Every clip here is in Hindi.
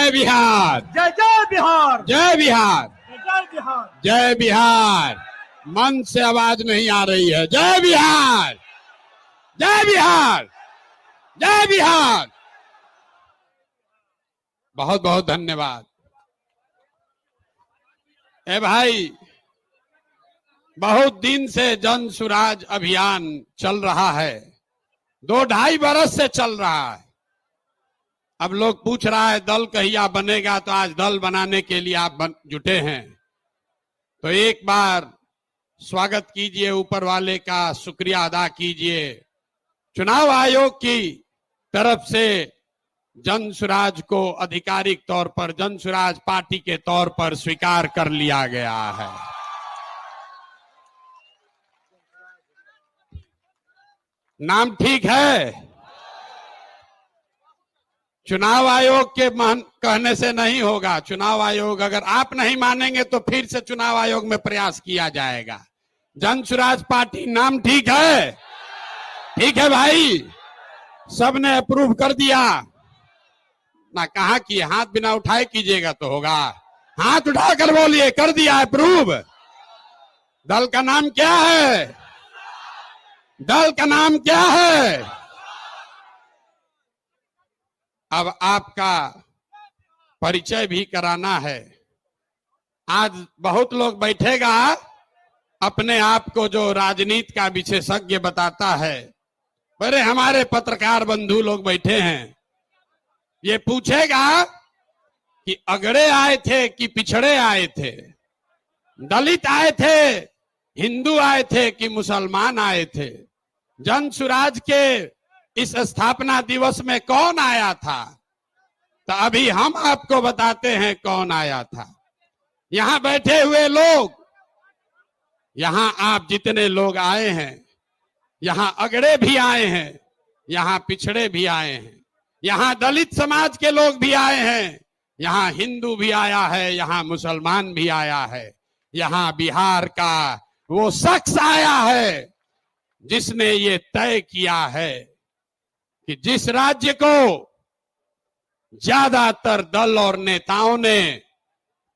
जय बिहार, जय जय बिहार, जय बिहार, जय बिहार, जय बिहार। मन से आवाज नहीं आ रही है। जय बिहार, जय बिहार, जय बिहार। बहुत बहुत धन्यवाद। ए भाई, बहुत दिन से जन सुराज अभियान चल रहा है, 2-2.5 बरस से चल रहा है। अब लोग पूछ रहा है दल कहिया बनेगा, तो आज दल बनाने के लिए आप जुटे हैं। तो एक बार स्वागत कीजिए, ऊपर वाले का शुक्रिया अदा कीजिए। चुनाव आयोग की तरफ से जन सुराज को आधिकारिक तौर पर जन सुराज पार्टी के तौर पर स्वीकार कर लिया गया है। नाम ठीक है? चुनाव आयोग के कहने से नहीं होगा। चुनाव आयोग, अगर आप नहीं मानेंगे तो फिर से चुनाव आयोग में प्रयास किया जाएगा। जन सुराज पार्टी नाम ठीक है? ठीक है भाई, सबने अप्रूव कर दिया ना? कहा कि हाथ बिना उठाए कीजिएगा तो होगा। हाथ उठाकर बोलिए, कर दिया अप्रूव। दल का नाम क्या है? दल का नाम क्या है? अब आपका परिचय भी कराना है। आज बहुत लोग बैठेगा अपने आप को जो राजनीति का विशेषज्ञ बताता है। अरे हमारे पत्रकार बंधु लोग बैठे हैं, ये पूछेगा कि अगड़े आए थे कि पिछड़े आए थे, दलित आए थे, हिंदू आए थे कि मुसलमान आए थे। जन सुराज के इस स्थापना दिवस में कौन आया था? तो अभी हम आपको बताते हैं कौन आया था। यहां बैठे हुए लोग, यहां आप जितने लोग आए हैं, यहां अगड़े भी आए हैं, यहां पिछड़े भी आए हैं, यहां दलित समाज के लोग भी आए हैं, यहां हिंदू भी आया है, यहां मुसलमान भी आया है, यहां बिहार का वो शख्स आया है जिसने ये तय किया है कि जिस राज्य को ज्यादातर दल और नेताओं ने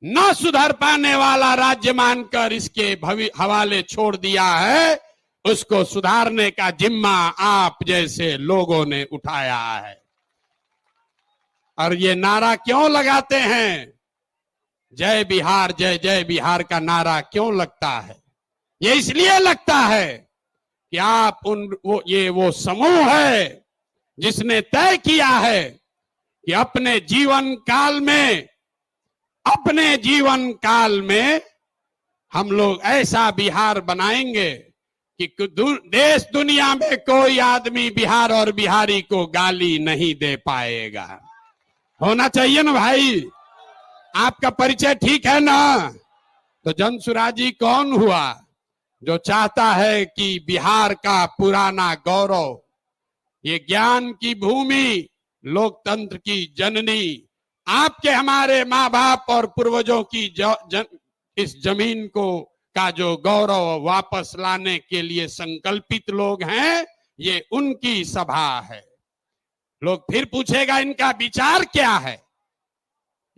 न सुधर पाने वाला राज्य मानकर इसके हवाले छोड़ दिया है, उसको सुधारने का जिम्मा आप जैसे लोगों ने उठाया है। और ये नारा क्यों लगाते हैं? जय बिहार, जय जय बिहार का नारा क्यों लगता है? ये इसलिए लगता है कि आप वो समूह है जिसने तय किया है कि अपने जीवन काल में हम लोग ऐसा बिहार बनाएंगे कि देश दुनिया में कोई आदमी बिहार और बिहारी को गाली नहीं दे पाएगा। होना चाहिए ना भाई? आपका परिचय ठीक है ना? तो जन सुराजी कौन हुआ? जो चाहता है कि बिहार का पुराना गौरव, ये ज्ञान की भूमि, लोकतंत्र की जननी, आपके हमारे माँ बाप और पूर्वजों की इस जमीन को का जो गौरव वापस लाने के लिए संकल्पित लोग हैं, ये उनकी सभा है। लोग फिर पूछेगा इनका विचार क्या है?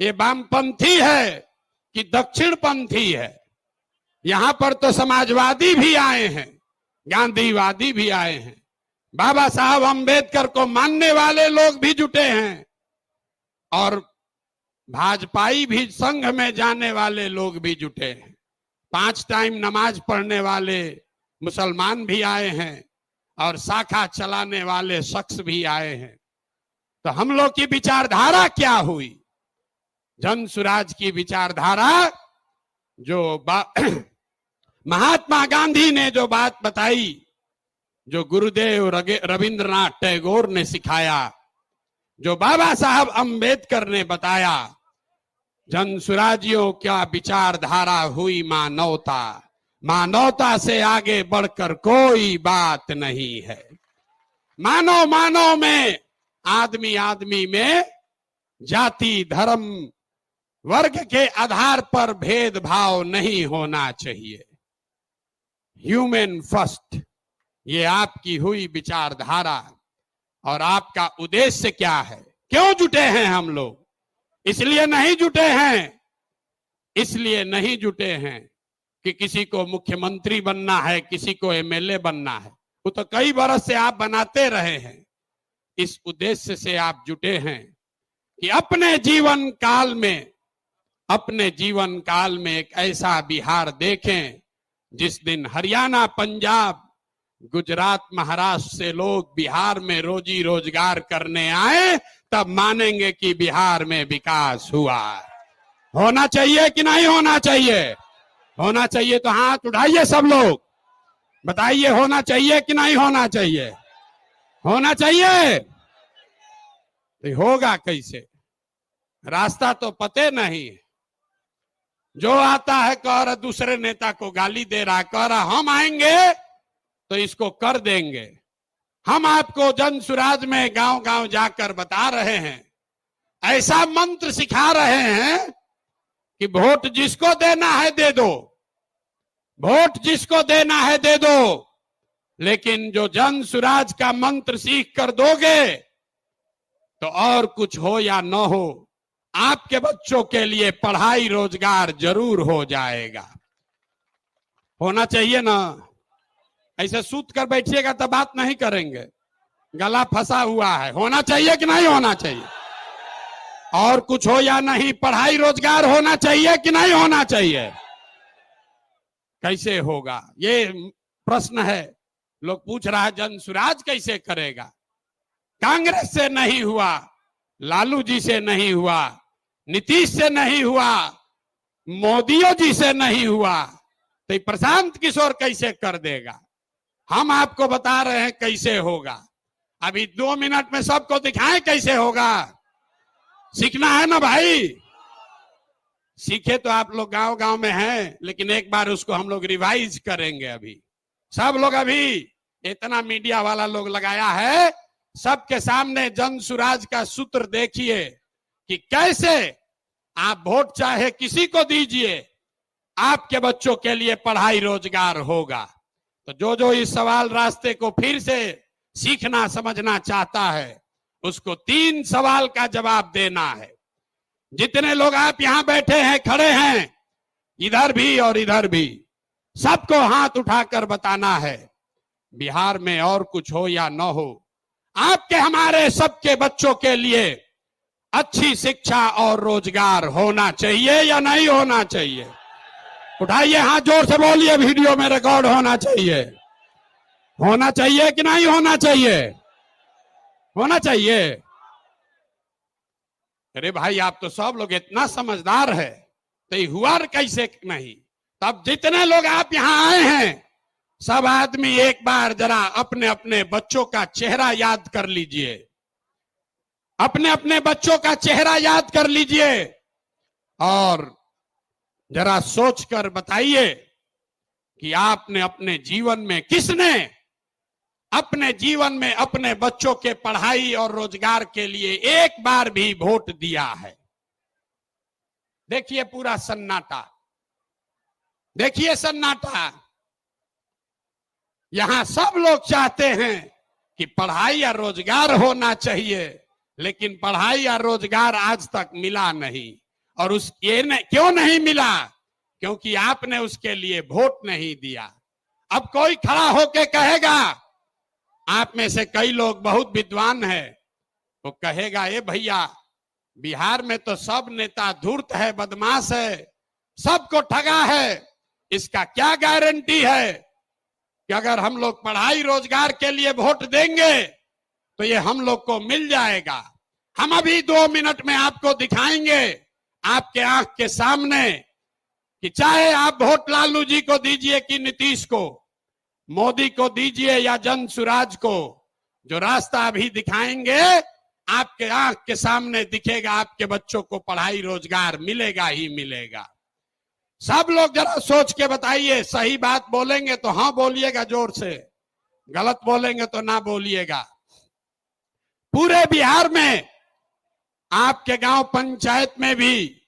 ये वामपंथी है कि दक्षिणपंथी है? यहां पर तो समाजवादी भी आए हैं, गांधीवादी भी आए हैं, बाबा साहब अंबेडकर को मानने वाले लोग भी जुटे हैं, और भाजपाई भी संघ में जाने वाले लोग भी जुटे हैं। 5 टाइम नमाज पढ़ने वाले मुसलमान भी आए हैं, और शाखा चलाने वाले शख्स भी आए हैं। तो हम लोग की विचारधारा क्या हुई? जन सुराज की विचारधारा जो महात्मा गांधी ने जो बात बताई, जो गुरुदेव रविंद्रनाथ टैगोर ने सिखाया, जो बाबा साहब अंबेडकर ने बताया, जन सुराजियों क्या विचारधारा हुई मानवता। मानवता से आगे बढ़कर कोई बात नहीं है। मानव में, आदमी में जाति धर्म वर्ग के आधार पर भेदभाव नहीं होना चाहिए। ह्यूमन फर्स्ट, ये आपकी हुई विचारधारा। और आपका उद्देश्य क्या है? क्यों जुटे हैं हम लोग? इसलिए नहीं जुटे हैं, इसलिए नहीं जुटे हैं कि किसी को मुख्यमंत्री बनना है, किसी को एमएलए बनना है। वो तो कई बरस से आप बनाते रहे हैं। इस उद्देश्य से आप जुटे हैं कि अपने जीवन काल में एक ऐसा बिहार देखें जिस दिन हरियाणा, पंजाब, गुजरात, महाराष्ट्र से लोग बिहार में रोजी रोजगार करने आए, तब मानेंगे कि बिहार में विकास हुआ। होना चाहिए कि नहीं होना चाहिए? होना चाहिए तो हाथ उठाइए सब लोग, बताइए होना चाहिए कि नहीं होना चाहिए? होना चाहिए। तो होगा कैसे? रास्ता तो पते नहीं है। जो आता है कह रहा दूसरे नेता को गाली दे रहा, कह रहा हम आएंगे तो इसको कर देंगे। हम आपको जन सुराज में गांव गांव जाकर बता रहे हैं, ऐसा मंत्र सिखा रहे हैं कि वोट जिसको देना है दे दो, वोट जिसको देना है दे दो, लेकिन जो जन सुराज का मंत्र सीख कर दोगे तो और कुछ हो या न हो, आपके बच्चों के लिए पढ़ाई रोजगार जरूर हो जाएगा। होना चाहिए ना? ऐसे सूत कर बैठिएगा तो बात नहीं करेंगे, गला फंसा हुआ है। होना चाहिए कि नहीं होना चाहिए? और कुछ हो या नहीं, पढ़ाई रोजगार होना चाहिए कि नहीं होना चाहिए? कैसे होगा ये प्रश्न है। लोग पूछ रहा है जन सुराज कैसे करेगा? कांग्रेस से नहीं हुआ, लालू जी से नहीं हुआ, नीतीश से नहीं हुआ, मोदियों जी से नहीं हुआ, तो प्रशांत किशोर कैसे कर देगा? हम आपको बता रहे हैं कैसे होगा। अभी 2 मिनट में सबको दिखाएं कैसे होगा। सीखना है ना भाई? सीखे तो आप लोग गांव गांव में हैं, लेकिन एक बार उसको हम लोग रिवाइज करेंगे। अभी सब लोग, अभी इतना मीडिया वाला लोग लगाया है, सबके सामने जन सुराज का सूत्र देखिए कि कैसे आप वोट चाहे किसी को दीजिए, आपके बच्चों के लिए पढ़ाई रोजगार होगा। तो जो इस सवाल रास्ते को फिर से सीखना समझना चाहता है, उसको 3 सवाल का जवाब देना है। जितने लोग आप यहां बैठे हैं, खड़े हैं, इधर भी और इधर भी, सबको हाथ उठाकर बताना है, बिहार में और कुछ हो या न हो, आपके हमारे सबके बच्चों के लिए अच्छी शिक्षा और रोजगार होना चाहिए या नहीं होना चाहिए? उठाइए हाथ, जोर से बोलिए, वीडियो में रिकॉर्ड होना चाहिए। होना चाहिए कि नहीं होना चाहिए? होना चाहिए। अरे भाई, आप तो सब लोग इतना समझदार है, तो हुआ कैसे नहीं? तब जितने लोग आप यहां आए हैं, सब आदमी एक बार जरा अपने अपने बच्चों का चेहरा याद कर लीजिए, अपने अपने बच्चों का चेहरा याद कर लीजिए और जरा सोचकर बताइए कि आपने अपने जीवन में, किसने अपने जीवन में अपने बच्चों के पढ़ाई और रोजगार के लिए एक बार भी वोट दिया है? देखिए पूरा सन्नाटा, देखिए सन्नाटा। यहां सब लोग चाहते हैं कि पढ़ाई या रोजगार होना चाहिए, लेकिन पढ़ाई या रोजगार आज तक मिला नहीं। और क्यों नहीं मिला? क्योंकि आपने उसके लिए वोट नहीं दिया। अब कोई खड़ा होके कहेगा, आप में से कई लोग बहुत विद्वान हैं, वो कहेगा, ए भैया, बिहार में तो सब नेता धूर्त है, बदमाश है, सबको ठगा है, इसका क्या गारंटी है कि अगर हम लोग पढ़ाई रोजगार के लिए वोट देंगे तो ये हम लोग को मिल जाएगा? हम अभी 2 मिनट में आपको दिखाएंगे, आपके आंख के सामने, कि चाहे आप वोट लालू जी को दीजिए कि नीतीश को, मोदी को दीजिए या जन सुराज को, जो रास्ता अभी दिखाएंगे आपके आंख के सामने दिखेगा, आपके बच्चों को पढ़ाई रोजगार मिलेगा ही मिलेगा। सब लोग जरा सोच के बताइए, सही बात बोलेंगे तो हाँ बोलिएगा जोर से, गलत बोलेंगे तो ना बोलिएगा। पूरे बिहार में, आपके गांव पंचायत में भी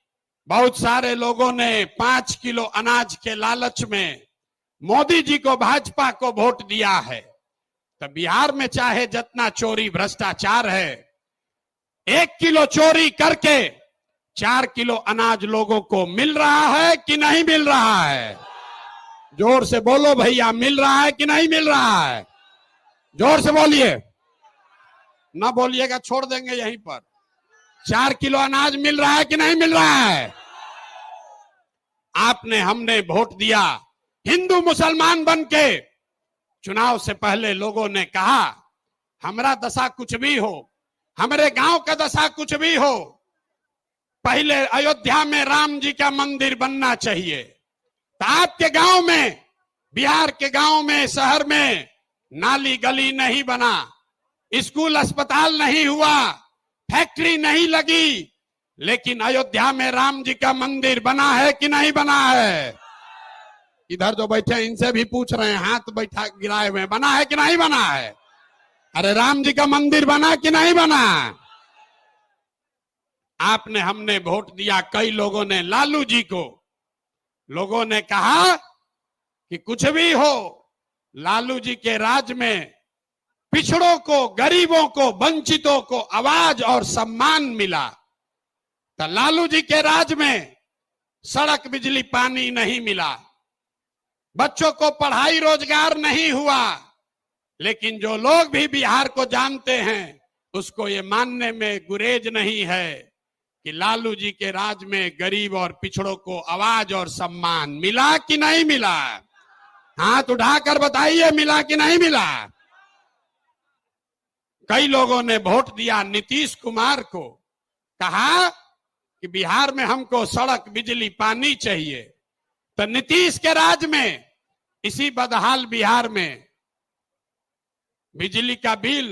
बहुत सारे लोगों ने 5 किलो अनाज के लालच में मोदी जी को, भाजपा को वोट दिया है। तो बिहार में चाहे जितना चोरी भ्रष्टाचार है, 1 किलो चोरी करके 4 किलो अनाज लोगों को मिल रहा है कि नहीं मिल रहा है? जोर से बोलो भैया, मिल रहा है कि नहीं मिल रहा है? जोर से बोलिए, ना बोलिएगा छोड़ देंगे यहीं पर। 4 किलो अनाज मिल रहा है कि नहीं मिल रहा है? आपने हमने वोट दिया, हिंदू मुसलमान बन के चुनाव से पहले लोगों ने कहा हमारा दशा कुछ भी हो, हमारे गांव का दशा कुछ भी हो, पहले अयोध्या में राम जी का मंदिर बनना चाहिए। तो आपके गांव में, बिहार के गांव में, शहर में नाली गली नहीं बना, स्कूल अस्पताल नहीं हुआ, फैक्ट्री नहीं लगी, लेकिन अयोध्या में राम जी का मंदिर बना है कि नहीं बना है? इधर जो बैठे हैं इनसे भी पूछ रहे हैं, हाथ बैठा गिराए हुए, बना है कि नहीं बना है? अरे राम जी का मंदिर बना कि नहीं बना? आपने हमने वोट दिया, कई लोगों ने लालू जी को, लोगों ने कहा कि कुछ भी हो, लालू जी के राज में पिछड़ों को, गरीबों को, वंचितों को आवाज और सम्मान मिला। तो लालू जी के राज में सड़क, बिजली, पानी नहीं मिला, बच्चों को पढ़ाई रोजगार नहीं हुआ। लेकिन जो लोग भी बिहार को जानते हैं उसको ये मानने में गुरेज नहीं है कि लालू जी के राज में गरीब और पिछड़ों को आवाज और सम्मान मिला कि नहीं मिला? हाथ उठाकर बताइए, मिला कि नहीं मिला? कई लोगों ने वोट दिया नीतीश कुमार को, कहा कि बिहार में हमको सड़क, बिजली, पानी चाहिए। तो नीतीश के राज में इसी बदहाल बिहार में बिजली का बिल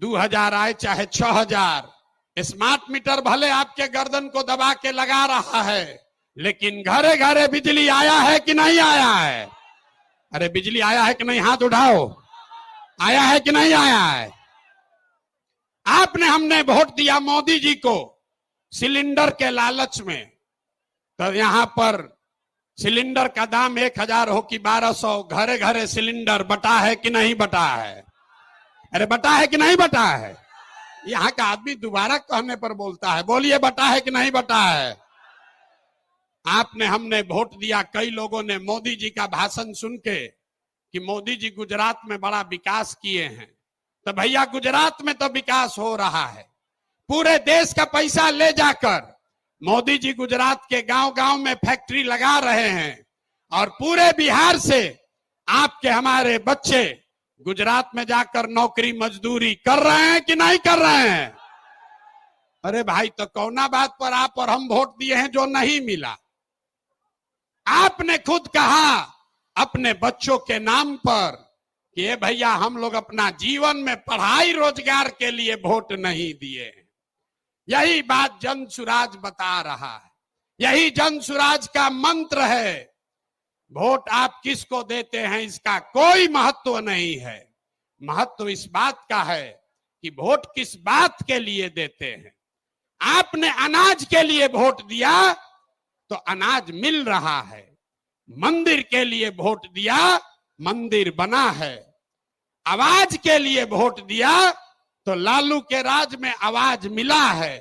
2000 आए चाहे 6000, स्मार्ट मीटर भले आपके गर्दन को दबा के लगा रहा है, लेकिन घरे घरे बिजली आया है कि नहीं आया है? अरे बिजली आया है कि नहीं? हाथ उठाओ, आया है कि नहीं आया है? आपने हमने वोट दिया मोदी जी को सिलेंडर के लालच में। तो यहां पर सिलेंडर का दाम 1000 हो कि 1200, घरे घरे सिलेंडर बटा है कि नहीं बटा है? अरे बटा है कि नहीं बटा है? यहाँ का आदमी दोबारा कहने पर बोलता है, बोलिए बटा है कि नहीं बटा है? आपने हमने वोट दिया, कई लोगों ने मोदी जी का भाषण सुन के कि मोदी जी गुजरात में बड़ा विकास किए हैं। तो भैया गुजरात में तो विकास हो रहा है, पूरे देश का पैसा ले जाकर मोदी जी गुजरात के गांव गांव में फैक्ट्री लगा रहे हैं, और पूरे बिहार से आपके हमारे बच्चे गुजरात में जाकर नौकरी मजदूरी कर रहे हैं कि नहीं कर रहे हैं? अरे भाई, तो कौना बात पर आप और हम वोट दिए हैं जो नहीं मिला? आपने खुद कहा अपने बच्चों के नाम पर कि ये भैया हम लोग अपना जीवन में पढ़ाई रोजगार के लिए वोट नहीं दिए हैं। यही बात जन सुराज बता रहा है, यही जन सुराज का मंत्र है। वोट आप किसको देते हैं इसका कोई महत्व नहीं है, महत्व इस बात का है कि वोट किस बात के लिए देते हैं। आपने अनाज के लिए वोट दिया तो अनाज मिल रहा है, मंदिर के लिए वोट दिया, मंदिर बना है, आवाज के लिए वोट दिया तो लालू के राज में आवाज मिला है,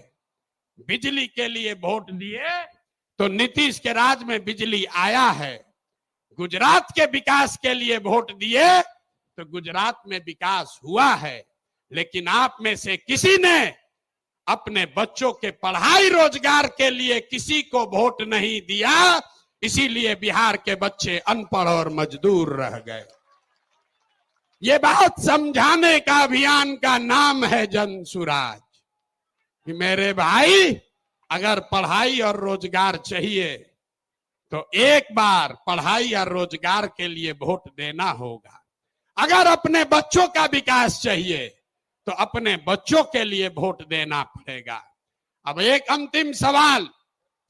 बिजली के लिए वोट दिए तो नीतीश के राज में बिजली आया है, गुजरात के विकास के लिए वोट दिए तो गुजरात में विकास हुआ है। लेकिन आप में से किसी ने अपने बच्चों के पढ़ाई रोजगार के लिए किसी को वोट नहीं दिया, इसीलिए बिहार के बच्चे अनपढ़ और मजदूर रह गए। ये बात समझाने का अभियान का नाम है जन सुराज कि मेरे भाई, अगर पढ़ाई और रोजगार चाहिए तो एक बार पढ़ाई और रोजगार के लिए वोट देना होगा। अगर अपने बच्चों का विकास चाहिए तो अपने बच्चों के लिए वोट देना पड़ेगा। अब एक अंतिम सवाल,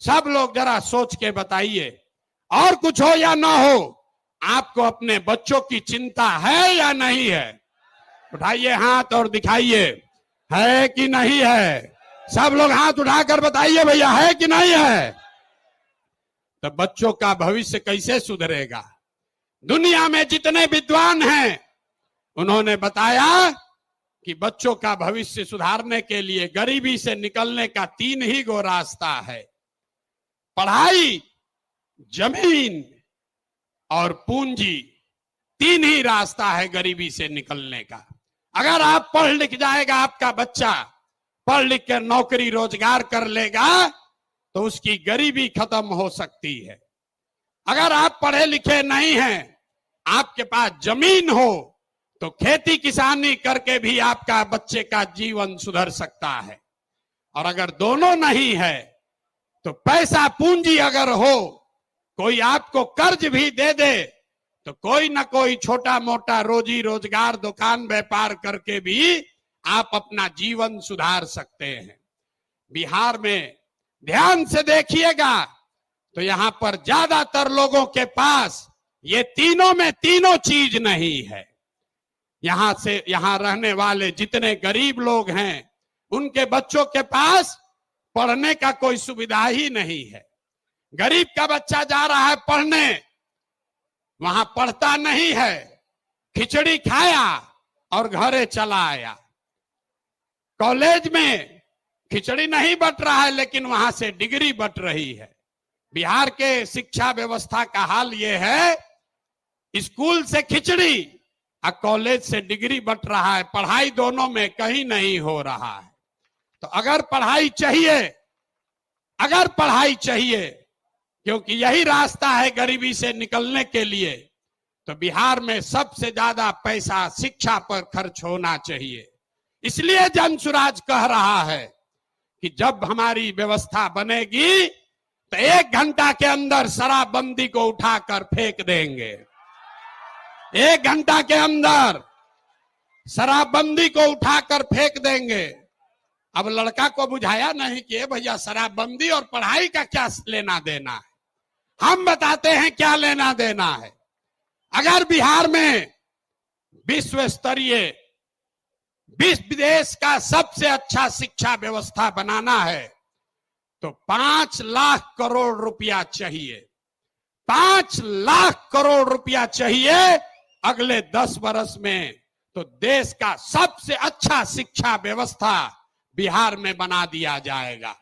सब लोग जरा सोच के बताइए, और कुछ हो या ना हो, आपको अपने बच्चों की चिंता है या नहीं है? उठाइए हाथ और दिखाइए, है कि नहीं है? सब लोग हाथ उठाकर बताइए भैया, है कि नहीं है? तो बच्चों का भविष्य कैसे सुधरेगा? दुनिया में जितने विद्वान हैं उन्होंने बताया कि बच्चों का भविष्य सुधारने के लिए गरीबी से निकलने का 3 ही गो रास्ता है, पढ़ाई, जमीन और पूंजी। 3 ही रास्ता है गरीबी से निकलने का। अगर आप पढ़ लिख जाएगा, आपका बच्चा पढ़ लिख कर नौकरी रोजगार कर लेगा तो उसकी गरीबी खत्म हो सकती है। अगर आप पढ़े लिखे नहीं हैं, आपके पास जमीन हो तो खेती किसानी करके भी आपका बच्चे का जीवन सुधर सकता है। और अगर दोनों नहीं है तो पैसा पूंजी अगर हो, कोई आपको कर्ज भी दे दे तो कोई ना कोई छोटा मोटा रोजी रोजगार दुकान व्यापार करके भी आप अपना जीवन सुधार सकते हैं। बिहार में ध्यान से देखिएगा तो यहां पर ज्यादातर लोगों के पास ये तीनों में तीनों चीज नहीं है। यहां रहने वाले जितने गरीब लोग हैं उनके बच्चों के पास पढ़ने का कोई सुविधा ही नहीं है। गरीब का बच्चा जा रहा है पढ़ने, वहां पढ़ता नहीं है, खिचड़ी खाया और घरे चला आया। कॉलेज में खिचड़ी नहीं बट रहा है लेकिन वहां से डिग्री बट रही है। बिहार के शिक्षा व्यवस्था का हाल यह है, स्कूल से खिचड़ी और कॉलेज से डिग्री बट रहा है, पढ़ाई दोनों में कहीं नहीं हो रहा है। तो अगर पढ़ाई चाहिए क्योंकि यही रास्ता है गरीबी से निकलने के लिए, तो बिहार में सबसे ज्यादा पैसा शिक्षा पर खर्च होना चाहिए। इसलिए जनसुराज कह रहा है कि जब हमारी व्यवस्था बनेगी तो 1 घंटा के अंदर शराबबंदी को उठाकर फेंक देंगे। 1 घंटा के अंदर शराबबंदी को उठाकर फेंक देंगे। अब लड़का को बुझाया नहीं कि भैया शराबबंदी और पढ़ाई का क्या लेना देना है। हम बताते हैं क्या लेना देना है। अगर बिहार में विश्व स्तरीय देश का सबसे अच्छा शिक्षा व्यवस्था बनाना है तो 5 लाख करोड़ रुपया चाहिए। 5 लाख करोड़ रुपया चाहिए अगले 10 वर्ष में, तो देश का सबसे अच्छा शिक्षा व्यवस्था बिहार में बना दिया जाएगा।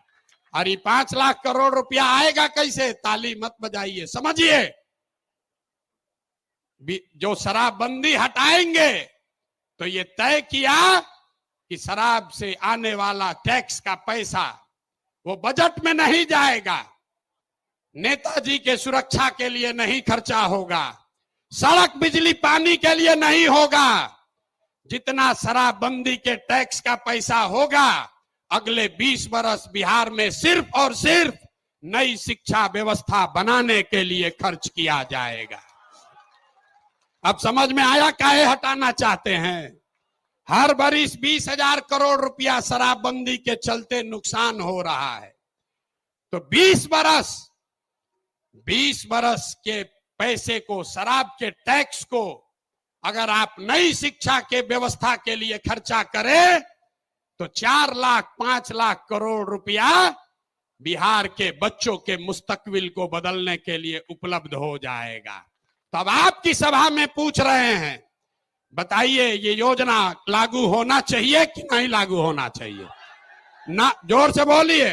और ये 5 लाख करोड़ रुपया आएगा कैसे? ताली मत बजाइए, समझिए। जो शराबबंदी हटाएंगे तो ये तय किया कि शराब से आने वाला टैक्स का पैसा वो बजट में नहीं जाएगा, नेताजी के सुरक्षा के लिए नहीं खर्चा होगा, सड़क बिजली पानी के लिए नहीं होगा। जितना शराबबंदी के टैक्स का पैसा होगा अगले 20 वर्ष बिहार में सिर्फ और सिर्फ नई शिक्षा व्यवस्था बनाने के लिए खर्च किया जाएगा। अब समझ में आया काहे हटाना चाहते हैं? हर बरिस 20,000 करोड़ रुपया शराबबंदी के चलते नुकसान हो रहा है, तो 20 बरस के पैसे को, शराब के टैक्स को अगर आप नई शिक्षा के व्यवस्था के लिए खर्चा करें तो 4 लाख 5 लाख करोड़ रुपया बिहार के बच्चों के मुस्तकबिल को बदलने के लिए उपलब्ध हो जाएगा। तब आपकी सभा में पूछ रहे हैं, बताइए ये योजना लागू होना चाहिए कि नहीं लागू होना चाहिए? ना, जोर से बोलिए।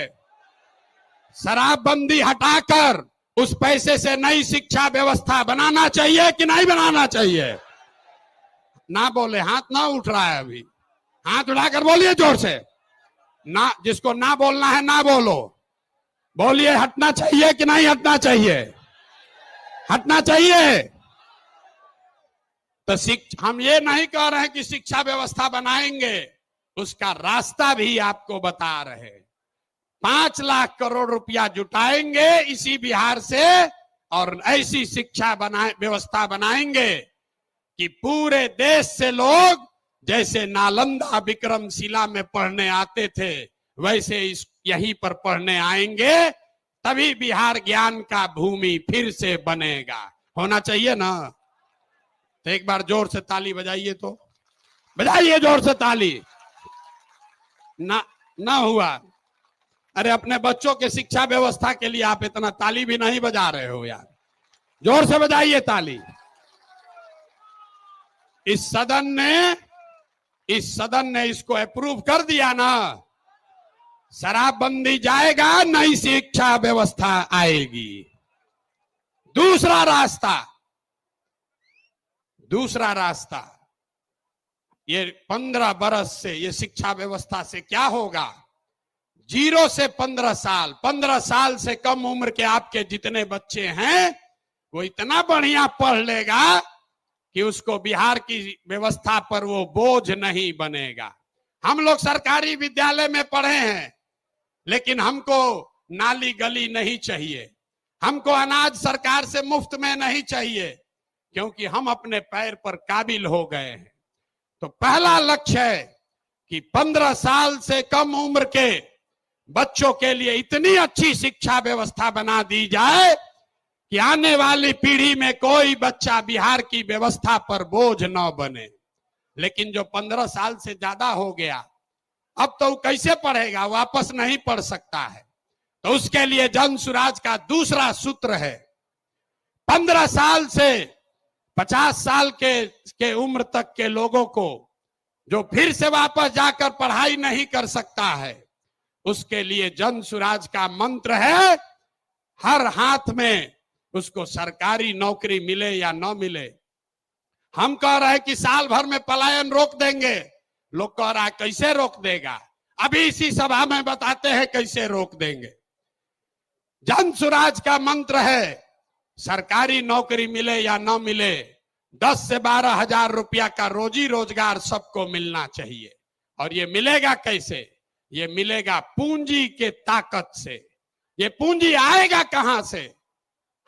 शराबबंदी हटाकर उस पैसे से नई शिक्षा व्यवस्था बनाना चाहिए कि नहीं बनाना चाहिए? ना बोले, हाथ ना उठ रहा है अभी, हाथ उठाकर बोलिए जोर से। ना, जिसको ना बोलना है ना बोलो, बोलिए हटना चाहिए कि नहीं हटना चाहिए? हटना चाहिए। तो हम ये नहीं कह रहे हैं कि शिक्षा व्यवस्था बनाएंगे, उसका रास्ता भी आपको बता रहे। 5 लाख करोड़ रुपया जुटाएंगे इसी बिहार से और ऐसी शिक्षा व्यवस्था बनाएंगे कि पूरे देश से लोग जैसे नालंदा विक्रमशिला में पढ़ने आते थे वैसे यहीं पर पढ़ने आएंगे, तभी बिहार ज्ञान का भूमि फिर से बनेगा। होना चाहिए ना? तो एक बार जोर से ताली बजाइए, तो बजाइए जोर से ताली। ना हुआ? अरे अपने बच्चों के शिक्षा व्यवस्था के लिए आप इतना ताली भी नहीं बजा रहे हो यार, जोर से बजाइए ताली। इस सदन ने इस सदन ने इसको अप्रूव कर दिया ना, शराबबंदी जाएगा, नई शिक्षा व्यवस्था आएगी। दूसरा रास्ता ये 15 बरस से ये शिक्षा व्यवस्था से क्या होगा? 0 से 15 साल, 15 साल से कम उम्र के आपके जितने बच्चे हैं वो इतना बढ़िया पढ़ लेगा कि उसको बिहार की व्यवस्था पर वो बोझ नहीं बनेगा। हम लोग सरकारी विद्यालय में पढ़े हैं, लेकिन हमको नाली गली नहीं चाहिए, हमको अनाज सरकार से मुफ्त में नहीं चाहिए, क्योंकि हम अपने पैर पर काबिल हो गए हैं। तो पहला लक्ष्य है कि 15 साल से कम उम्र के बच्चों के लिए इतनी अच्छी शिक्षा व्यवस्था बना दी जाए कि आने वाली पीढ़ी में कोई बच्चा बिहार की व्यवस्था पर बोझ न बने। लेकिन जो 15 साल से ज्यादा हो गया, अब तो कैसे पढ़ेगा? वापस नहीं पढ़ सकता है। तो उसके लिए जन सुराज का दूसरा सूत्र है, 15 साल से 50 साल के उम्र तक के लोगों को जो फिर से वापस जाकर पढ़ाई नहीं कर सकता है, उसके लिए जन सुराज का मंत्र है, हर हाथ में उसको सरकारी नौकरी मिले या न मिले। हम कह रहे हैं कि साल भर में पलायन रोक देंगे, लोग कह रहा है कैसे रोक देगा? अभी इसी सभा में बताते हैं कैसे रोक देंगे। जन सुराज का मंत्र है, सरकारी नौकरी मिले या न मिले, 10 से 12 हजार रुपया का रोजी रोजगार सबको मिलना चाहिए। और ये मिलेगा कैसे? ये मिलेगा पूंजी के ताकत से। ये पूंजी आएगा कहां से?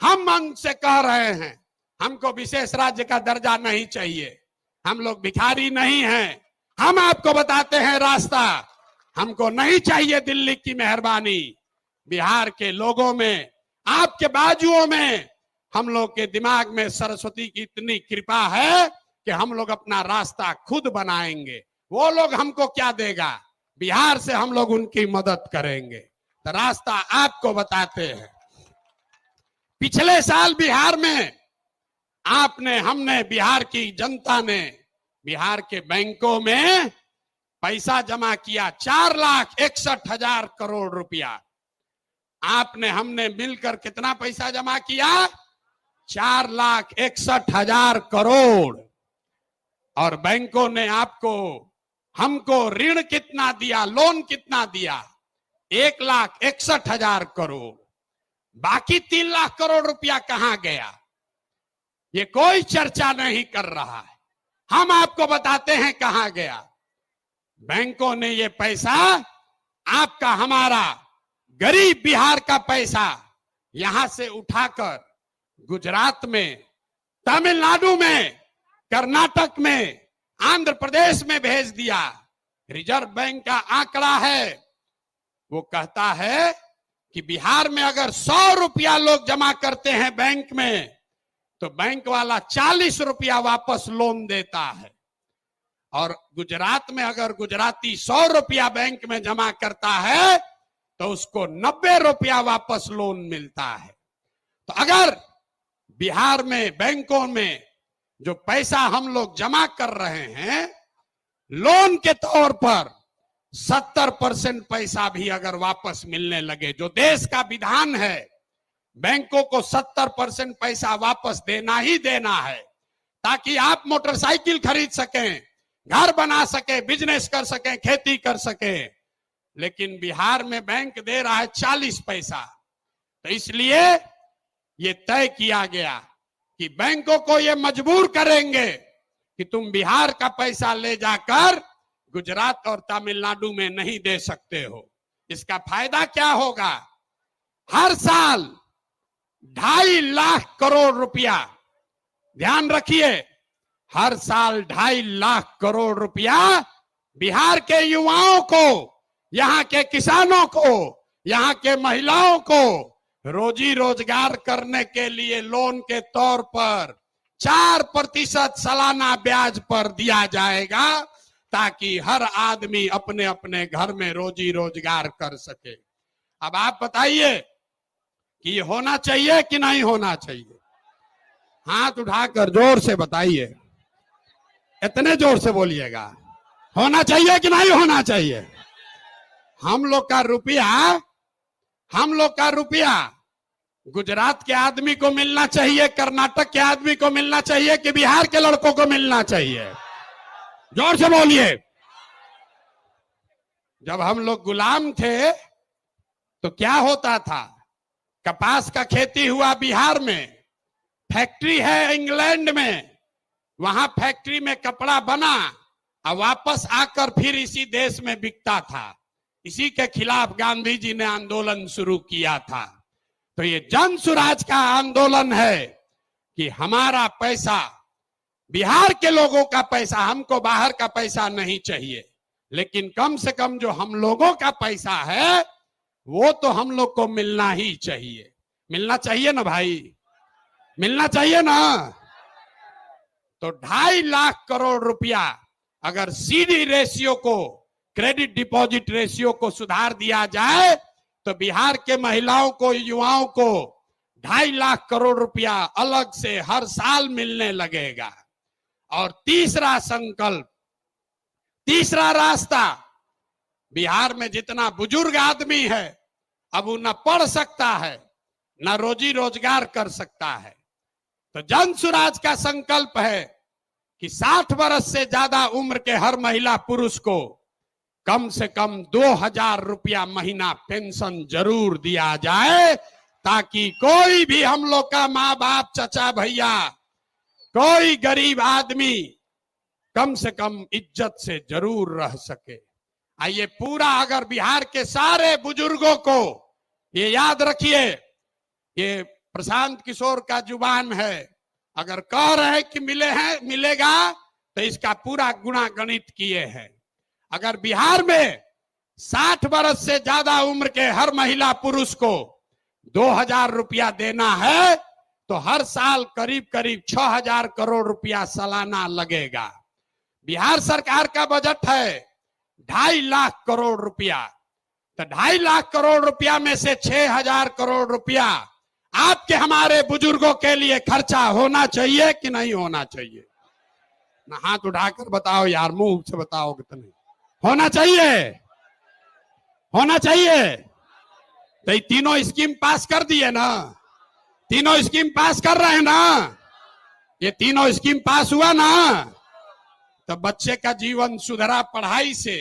हम मन से कह रहे हैं, हमको विशेष राज्य का दर्जा नहीं चाहिए, हम लोग भिखारी नहीं हैं। हम आपको बताते हैं रास्ता, हमको नहीं चाहिए दिल्ली की मेहरबानी। बिहार के लोगों में, आपके बाजुओं में, हम लोग के दिमाग में सरस्वती की इतनी कृपा है कि हम लोग अपना रास्ता खुद बनाएंगे। वो लोग हमको क्या देगा? बिहार से हम लोग उनकी मदद करेंगे। तो रास्ता आपको बताते हैं। पिछले साल बिहार में हमने बिहार की जनता ने बिहार के बैंकों में पैसा जमा किया, 4,61,000 करोड़ रुपया। हमने मिलकर कितना पैसा जमा किया? 4,61,000 करोड़। और बैंकों ने हमको ऋण कितना दिया, लोन कितना दिया? 1,61,000 करोड़। बाकी 3 लाख करोड़ रुपया कहां गया? ये कोई चर्चा नहीं कर रहा है। हम आपको बताते हैं कहां गया। बैंकों ने ये पैसा, आपका हमारा गरीब बिहार का पैसा यहां से उठाकर गुजरात में, तमिलनाडु में, कर्नाटक में, आंध्र प्रदेश में भेज दिया। रिजर्व बैंक का आंकड़ा है, वो कहता है कि बिहार में अगर 100 रुपया लोग जमा करते हैं बैंक में, तो बैंक वाला 40 रुपया वापस लोन देता है। और गुजरात में अगर गुजराती 100 रुपया बैंक में जमा करता है तो उसको 90 रुपया वापस लोन मिलता है। तो अगर बिहार में बैंकों में जो पैसा हम लोग जमा कर रहे हैं लोन के तौर पर, 70% पैसा भी अगर वापस मिलने लगे, जो देश का विधान है, बैंकों को 70% पैसा वापस देना ही देना है, ताकि आप मोटरसाइकिल खरीद सकें, घर बना सके, बिजनेस कर सके, खेती कर सके। लेकिन बिहार में बैंक दे रहा है 40 पैसा। तो इसलिए ये तय किया गया कि बैंकों को ये मजबूर करेंगे कि तुम बिहार का पैसा ले जाकर गुजरात और तमिलनाडु में नहीं दे सकते हो। इसका फायदा क्या होगा? हर साल 2.5 लाख करोड़ रुपया, ध्यान रखिए, हर साल 2.5 लाख करोड़ रुपया बिहार के युवाओं को, यहाँ के किसानों को, यहाँ के महिलाओं को रोजी रोजगार करने के लिए लोन के तौर पर 4% सालाना ब्याज पर दिया जाएगा, ताकि हर आदमी अपने अपने घर में रोजी रोजगार कर सके। अब आप बताइए कि ये होना चाहिए कि नहीं होना चाहिए? हाथ उठाकर जोर से बताइए, इतने जोर से बोलिएगा। होना चाहिए कि नहीं होना चाहिए? हम लोग का रुपया गुजरात के आदमी को मिलना चाहिए, कर्नाटक के आदमी को मिलना चाहिए कि बिहार के लड़कों को मिलना चाहिए? जोर से बोलिए। जब हम लोग गुलाम थे तो क्या होता था? कपास का खेती हुआ बिहार में, फैक्ट्री है इंग्लैंड में, वहां फैक्ट्री में कपड़ा बना और वापस आकर फिर इसी देश में बिकता था। इसी के खिलाफ गांधी जी ने आंदोलन शुरू किया था। तो ये जन सुराज का आंदोलन है कि हमारा पैसा, बिहार के लोगों का पैसा, हमको बाहर का पैसा नहीं चाहिए, लेकिन कम से कम जो हम लोगों का पैसा है वो तो हम लोग को मिलना ही चाहिए। मिलना चाहिए ना भाई, मिलना चाहिए ना। तो 2.5 लाख करोड़ रुपया अगर सीडी रेशियो को, क्रेडिट डिपॉजिट रेशियो को सुधार दिया जाए तो बिहार के महिलाओं को, युवाओं को 2.5 लाख करोड़ रुपया अलग से हर साल मिलने लगेगा। और तीसरा संकल्प, तीसरा रास्ता, बिहार में जितना बुजुर्ग आदमी है अब वो न पढ़ सकता है न रोजी रोजगार कर सकता है। तो जन सुराज का संकल्प है कि 60 वर्ष से ज्यादा उम्र के हर महिला पुरुष को कम से कम 2000 रुपया महीना पेंशन जरूर दिया जाए, ताकि कोई भी हम लोग का माँ बाप, चचा भैया, कोई गरीब आदमी कम से कम इज्जत से जरूर रह सके। आइए पूरा, अगर बिहार के सारे बुजुर्गों को ये याद रखिए, ये प्रशांत किशोर का जुबान है, अगर कह रहे कि मिलेगा तो इसका पूरा गुणा गणित किए हैं। अगर बिहार में 60 वर्ष से ज्यादा उम्र के हर महिला पुरुष को 2000 रुपया देना है तो हर साल करीब करीब 6000 करोड़ रुपया सालाना लगेगा। बिहार सरकार का बजट है 2.5 लाख करोड़ रुपया, तो 2.5 लाख करोड़ रुपया में से 6000 करोड़ रुपया आपके हमारे बुजुर्गों के लिए खर्चा होना चाहिए कि नहीं होना चाहिए? ना हाथ उठाकर बताओ यार, मुंह से बताओ कितने होना चाहिए? होना चाहिए। तो ये तीनों स्कीम पास कर दिए ना, तीनों स्कीम पास कर रहे हैं ना, ये तीनों स्कीम पास हुआ ना, तो बच्चे का जीवन सुधरा पढ़ाई से,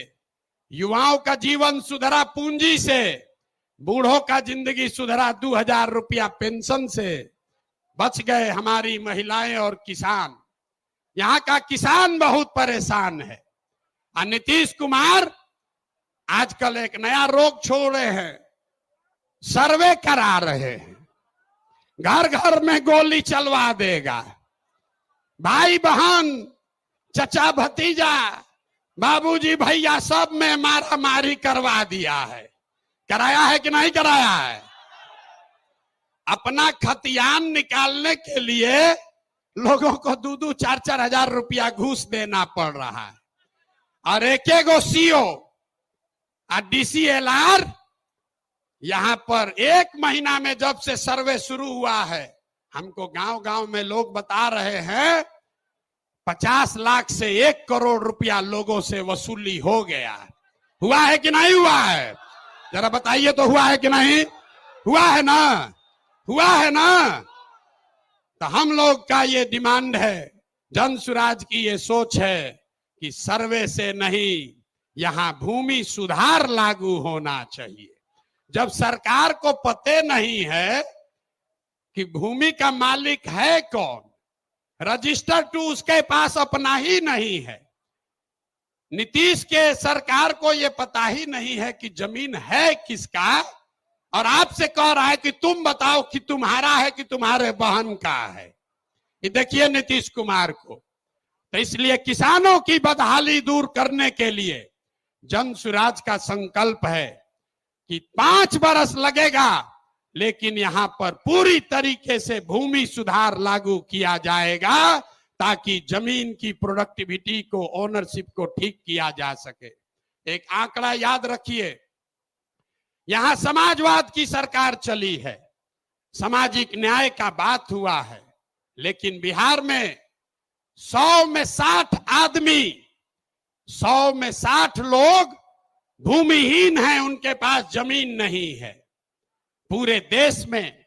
युवाओं का जीवन सुधरा पूंजी से, बूढ़ों का जिंदगी सुधरा 2000 रुपया पेंशन से, बच गए हमारी महिलाएं और किसान। यहाँ का किसान बहुत परेशान है। और नीतीश कुमार आजकल एक नया रोग छोड़े हैं, सर्वे करा रहे हैं, घर घर में गोली चलवा देगा, भाई बहन, चचा भतीजा, बाबूजी भैया सब में मारा मारी करवा दिया है। कराया है कि नहीं कराया है? अपना खतियान निकालने के लिए लोगों को 2-2, 4-4 हजार रुपया घूस देना पड़ रहा है। और एक सीओ और DCLR यहां पर 1 महीना में जब से सर्वे शुरू हुआ है, हमको गांव गांव में लोग बता रहे हैं 50 लाख से 1 करोड़ रुपया लोगों से वसूली हो गया। हुआ है कि नहीं हुआ है? जरा बताइए तो, हुआ है कि नहीं? हुआ है ना? हुआ है ना? तो हम लोग का ये डिमांड है, जन सुराज की ये सोच है कि सर्वे से नहीं, यहां भूमि सुधार लागू होना चाहिए। जब सरकार को पते नहीं है कि भूमि का मालिक है कौन, रजिस्टर टू उसके पास अपना ही नहीं है, नीतीश के सरकार को यह पता ही नहीं है कि जमीन है किसका, और आपसे कह रहा है कि तुम बताओ कि तुम्हारा है कि तुम्हारे बहन का है। ये देखिए नीतीश कुमार को। तो इसलिए किसानों की बदहाली दूर करने के लिए जन सुराज का संकल्प है कि 5 वर्ष लगेगा, लेकिन यहां पर पूरी तरीके से भूमि सुधार लागू किया जाएगा, ताकि जमीन की प्रोडक्टिविटी को, ओनरशिप को ठीक किया जा सके। एक आंकड़ा याद रखिए, यहां समाजवाद की सरकार चली है, सामाजिक न्याय का बात हुआ है, लेकिन बिहार में 100 में 60 आदमी 100 में 60 लोग भूमिहीन हैं, उनके पास जमीन नहीं है। पूरे देश में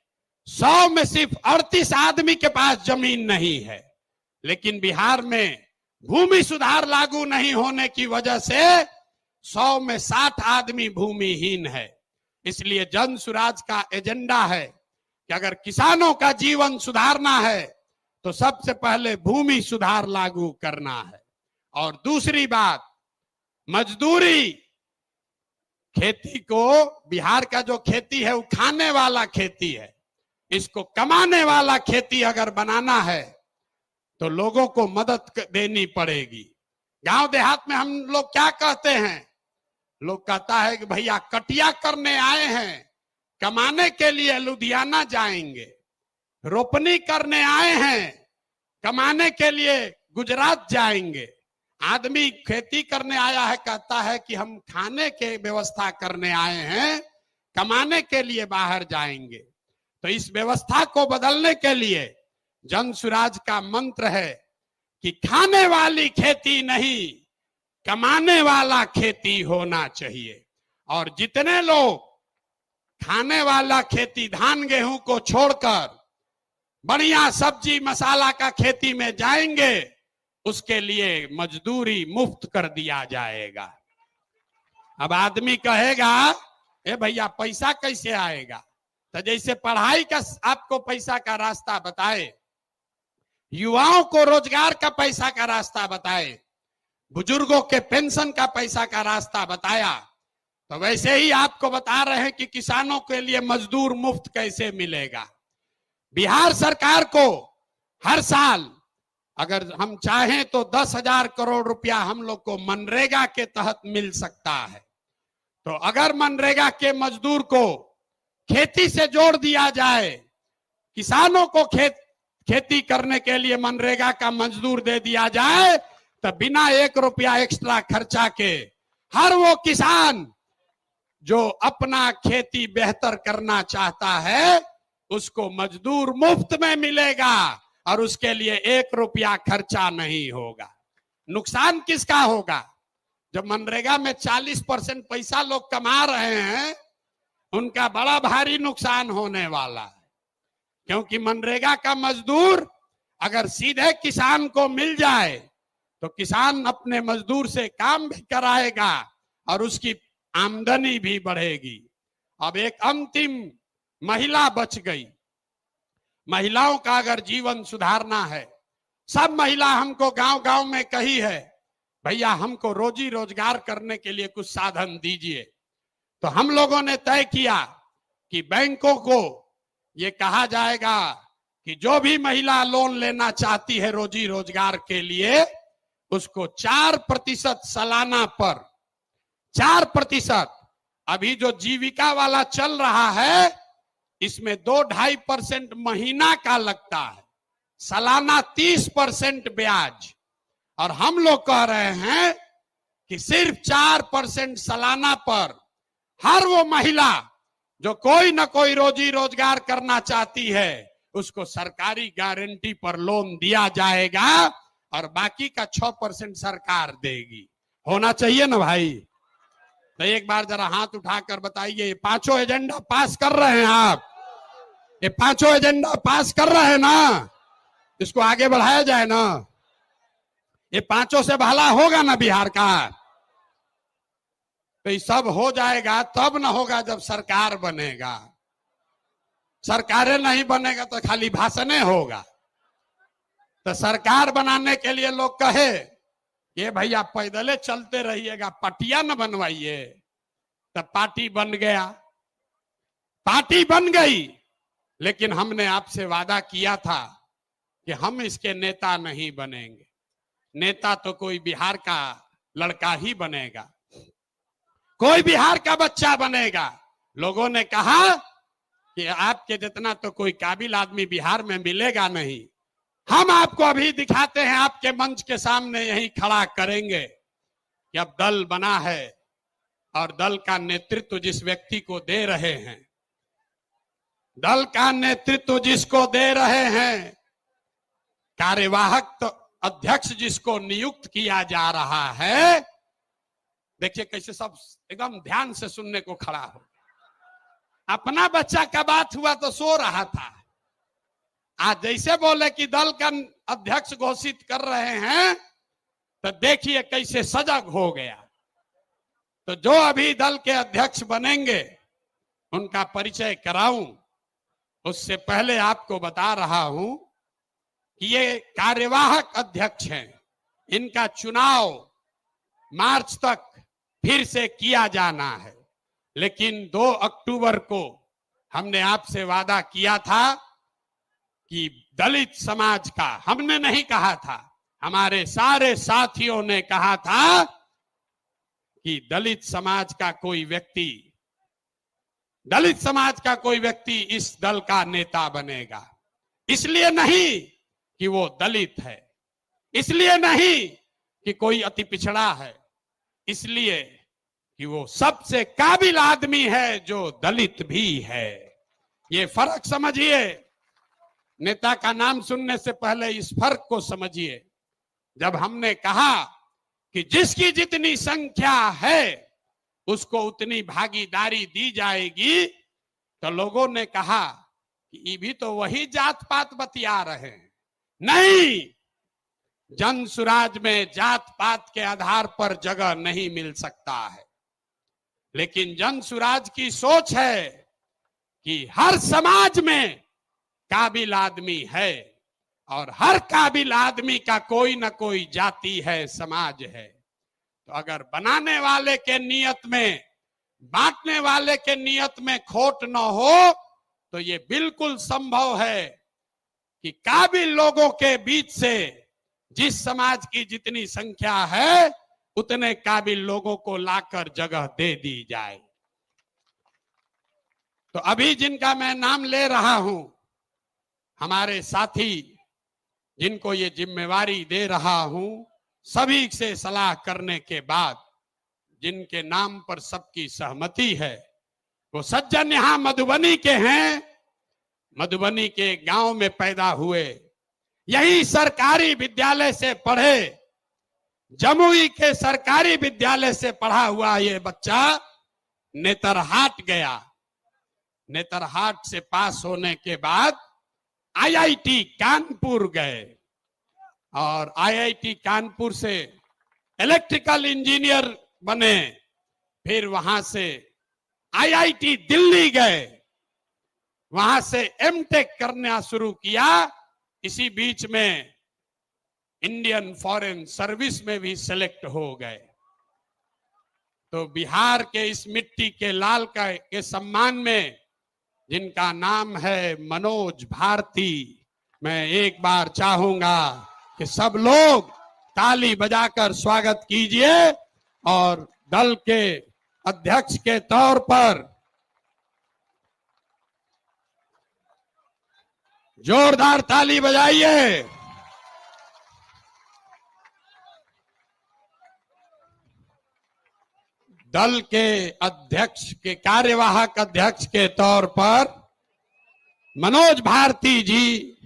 100 में सिर्फ 38 आदमी के पास जमीन नहीं है। लेकिन बिहार में भूमि सुधार लागू नहीं होने की वजह से 100 में 60 आदमी भूमिहीन है। इसलिए जन सुराज का एजेंडा है कि अगर किसानों का जीवन सुधारना है तो सबसे पहले भूमि सुधार लागू करना है। और दूसरी बात, मजदूरी। खेती को, बिहार का जो खेती है वो खाने वाला खेती है, इसको कमाने वाला खेती अगर बनाना है तो लोगों को मदद देनी पड़ेगी। गांव देहात में हम लोग क्या कहते हैं, लोग कहता है कि भैया कटिया करने आए हैं, कमाने के लिए लुधियाना जाएंगे, रोपनी करने आए हैं, कमाने के लिए गुजरात जाएंगे। आदमी खेती करने आया है, कहता है कि हम खाने के व्यवस्था करने आए हैं, कमाने के लिए बाहर जाएंगे। तो इस व्यवस्था को बदलने के लिए जन सुराज का मंत्र है कि खाने वाली खेती नहीं, कमाने वाला खेती होना चाहिए। और जितने लोग खाने वाला खेती, धान गेहूं को छोड़कर बढ़िया सब्जी मसाला का खेती में जाएंगे, उसके लिए मजदूरी मुफ्त कर दिया जाएगा। अब आदमी कहेगा ए भैया पैसा कैसे आएगा, तो जैसे पढ़ाई का आपको पैसा का रास्ता बताए, युवाओं को रोजगार का पैसा का रास्ता बताए, बुजुर्गों के पेंशन का पैसा का रास्ता बताया, तो वैसे ही आपको बता रहे हैं कि किसानों के लिए मजदूर मुफ्त कैसे मिलेगा। बिहार सरकार को हर साल अगर हम चाहें तो 10,000 करोड़ रुपया हम लोग को मनरेगा के तहत मिल सकता है। तो अगर मनरेगा के मजदूर को खेती से जोड़ दिया जाए, किसानों को खेती करने के लिए मनरेगा का मजदूर दे दिया जाए, तो बिना 1 रुपया एक्स्ट्रा खर्चा के हर वो किसान जो अपना खेती बेहतर करना चाहता है उसको मजदूर मुफ्त में मिलेगा और उसके लिए 1 रुपया खर्चा नहीं होगा। नुकसान किसका होगा? जब मनरेगा में 40% पैसा लोग कमा रहे हैं, उनका बड़ा भारी नुकसान होने वाला है। क्योंकि मनरेगा का मजदूर अगर सीधे किसान को मिल जाए तो किसान अपने मजदूर से काम भी कराएगा और उसकी आमदनी भी बढ़ेगी। अब एक अंतिम महिला बच गई। महिलाओं का अगर जीवन सुधारना है, सब महिला हमको गांव-गांव में कही है भैया हमको रोजी रोजगार करने के लिए कुछ साधन दीजिए। तो हम लोगों ने तय किया कि बैंकों को ये कहा जाएगा कि जो भी महिला लोन लेना चाहती है रोजी रोजगार के लिए, उसको 4% सालाना पर 4%, अभी जो जीविका वाला चल रहा है इसमें 2-2.5% महीना का लगता है, सालाना 30% ब्याज। और हम लोग कह रहे हैं कि सिर्फ 4% सालाना पर हर वो महिला जो कोई ना कोई रोजी रोजगार करना चाहती है उसको सरकारी गारंटी पर लोन दिया जाएगा और बाकी का 6% सरकार देगी। होना चाहिए ना भाई? तो एक बार जरा हाथ उठाकर बताइए, ये 5 एजेंडा पास कर रहे हैं आप? ये 5 एजेंडा पास कर रहे हैं ना? इसको आगे बढ़ाया जाए ना? ये 5 से भला होगा ना बिहार का? तो ये सब हो जाएगा तब ना होगा जब सरकार बनेगा। सरकारें नहीं बनेगा तो खाली भाषणे होगा। तो सरकार बनाने के लिए लोग कहे ये भैया पैदले चलते रहिएगा, पटिया न बनवाइए, तो पार्टी बन गया। पार्टी बन गई, लेकिन हमने आपसे वादा किया था कि हम इसके नेता नहीं बनेंगे। नेता तो कोई बिहार का लड़का ही बनेगा, कोई बिहार का बच्चा बनेगा। लोगों ने कहा कि आपके जितना तो कोई काबिल आदमी बिहार में मिलेगा नहीं। हम आपको अभी दिखाते हैं, आपके मंच के सामने यही खड़ा करेंगे कि अब दल बना है और दल का नेतृत्व जिस व्यक्ति को दे रहे हैं, दल का नेतृत्व जिसको दे रहे हैं, कार्यवाहक तो अध्यक्ष जिसको नियुक्त किया जा रहा है, देखिए कैसे सब एकदम ध्यान से सुनने को खड़ा हो। अपना बच्चा का बात हुआ तो सो रहा था, आज जैसे बोले कि दल का अध्यक्ष घोषित कर रहे हैं तो देखिए कैसे सजग हो गया। तो जो अभी दल के अध्यक्ष बनेंगे उनका परिचय कराऊं, उससे पहले आपको बता रहा हूं कि ये कार्यवाहक अध्यक्ष हैं। इनका चुनाव मार्च तक फिर से किया जाना है, लेकिन 2 अक्टूबर को हमने आपसे वादा किया था कि दलित समाज का, हमने नहीं कहा था, हमारे सारे साथियों ने कहा था कि दलित समाज का कोई व्यक्ति इस दल का नेता बनेगा। इसलिए नहीं कि वो दलित है, इसलिए नहीं कि कोई अति पिछड़ा है, इसलिए कि वो सबसे काबिल आदमी है जो दलित भी है। ये फर्क समझिए। नेता का नाम सुनने से पहले इस फर्क को समझिए। जब हमने कहा कि जिसकी जितनी संख्या है उसको उतनी भागीदारी दी जाएगी, तो लोगों ने कहा कि ये भी तो वही जात पात बतिया रहे हैं। नहीं, जन सुराज में जात पात के आधार पर जगह नहीं मिल सकता है, लेकिन जन सुराज की सोच है कि हर समाज में काबिल आदमी है और हर काबिल आदमी का कोई ना कोई जाति है, समाज है। तो अगर बनाने वाले के नियत में, बांटने वाले के नियत में खोट न हो तो ये बिल्कुल संभव है कि काबिल लोगों के बीच से जिस समाज की जितनी संख्या है उतने काबिल लोगों को लाकर जगह दे दी जाए। तो अभी जिनका मैं नाम ले रहा हूं, हमारे साथी जिनको ये जिम्मेवारी दे रहा हूं, सभी से सलाह करने के बाद जिनके नाम पर सबकी सहमति है, वो सज्जन यहां मधुबनी के हैं, मधुबनी के गांव में पैदा हुए, यही सरकारी विद्यालय से पढ़े, जमुई के सरकारी विद्यालय से पढ़ा हुआ ये बच्चा नेतरहाट गया। नेतरहाट से पास होने के बाद आईआईटी कानपुर गए और आईआईटी कानपुर से इलेक्ट्रिकल इंजीनियर बने। फिर वहां से आईआईटी दिल्ली गए, वहां से एमटेक करना शुरू किया। इसी बीच में इंडियन फॉरेन सर्विस में भी सेलेक्ट हो गए। तो बिहार के इस मिट्टी के लाल के सम्मान में जिनका नाम है मनोज भारती, मैं एक बार चाहूंगा कि सब लोग ताली बजाकर स्वागत कीजिए और दल के अध्यक्ष के तौर पर जोरदार ताली बजाइए। दल के अध्यक्ष के, कार्यवाहक अध्यक्ष के तौर पर मनोज भारती जी,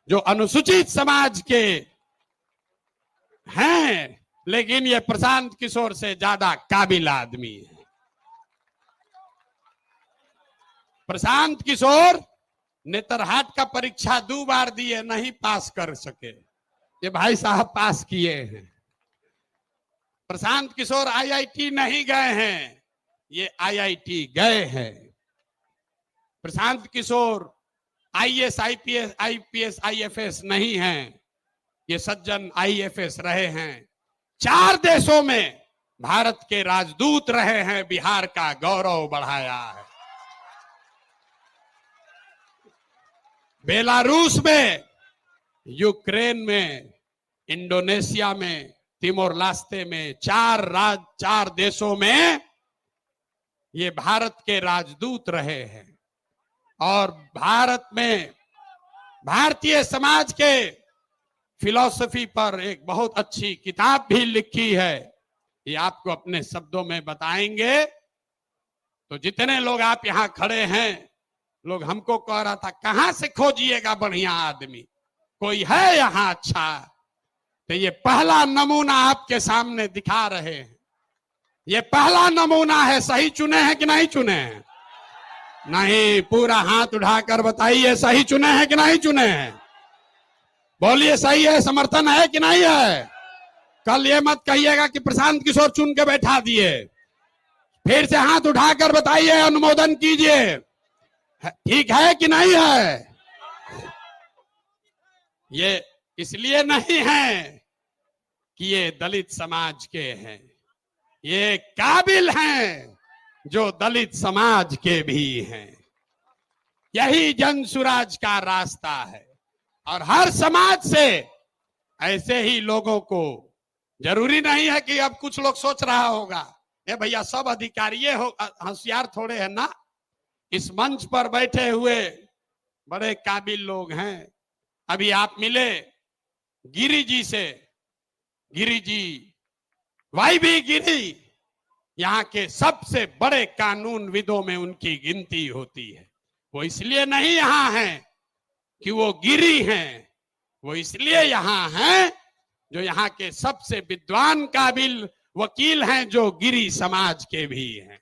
जो अनुसूचित समाज के हैं, लेकिन ये प्रशांत किशोर से ज्यादा काबिल आदमी है। प्रशांत किशोर नेतरहाट का परीक्षा 2 बार दिए, नहीं पास कर सके, ये भाई साहब पास किए हैं। प्रशांत किशोर आईआईटी नहीं गए हैं, ये आईआईटी गए हैं। Prashant Kishor IAS, IPS, IFS नहीं हैं, ये सज्जन आईएफएस रहे हैं। 4 देशों में भारत के राजदूत रहे हैं, बिहार का गौरव बढ़ाया है। बेलारूस में, यूक्रेन में, इंडोनेशिया में, तिमोर लास्ते में, 4 देशों में ये भारत के राजदूत रहे हैं। और भारत में भारतीय समाज के फिलॉसफी पर एक बहुत अच्छी किताब भी लिखी है, ये आपको अपने शब्दों में बताएंगे। तो जितने लोग आप यहां खड़े हैं, लोग हमको कह रहा था कहां से खोजिएगा बढ़िया आदमी, कोई है यहां अच्छा? तो ये पहला नमूना आपके सामने दिखा रहे हैं। ये पहला नमूना है। सही चुने हैं कि नहीं चुने हैं? नहीं, पूरा हाथ उठाकर बताइए सही चुने हैं कि नहीं चुने हैं? बोलिए सही है, समर्थन है कि नहीं है? कल ये मत कहिएगा कि प्रशांत किशोर चुन के बैठा दिए। फिर से हाथ उठाकर बताइए, अनुमोदन कीजिए। ठीक है कि नहीं है? ये इसलिए नहीं है कि ये दलित समाज के हैं, ये काबिल हैं जो दलित समाज के भी हैं। यही जन सुराज का रास्ता है। और हर समाज से ऐसे ही लोगों को, जरूरी नहीं है कि अब कुछ लोग सोच रहा होगा ये भैया सब अधिकारी हो, होशियार थोड़े है ना। इस मंच पर बैठे हुए बड़े काबिल लोग हैं। अभी आप मिले गिरी जी से, गिरी जी, वाईबी गिरी, यहाँ के सबसे बड़े कानूनविदों में उनकी गिनती होती है। वो इसलिए नहीं यहाँ हैं कि वो गिरी हैं, वो इसलिए यहाँ हैं जो यहाँ के सबसे विद्वान काबिल वकील हैं, जो गिरी समाज के भी हैं।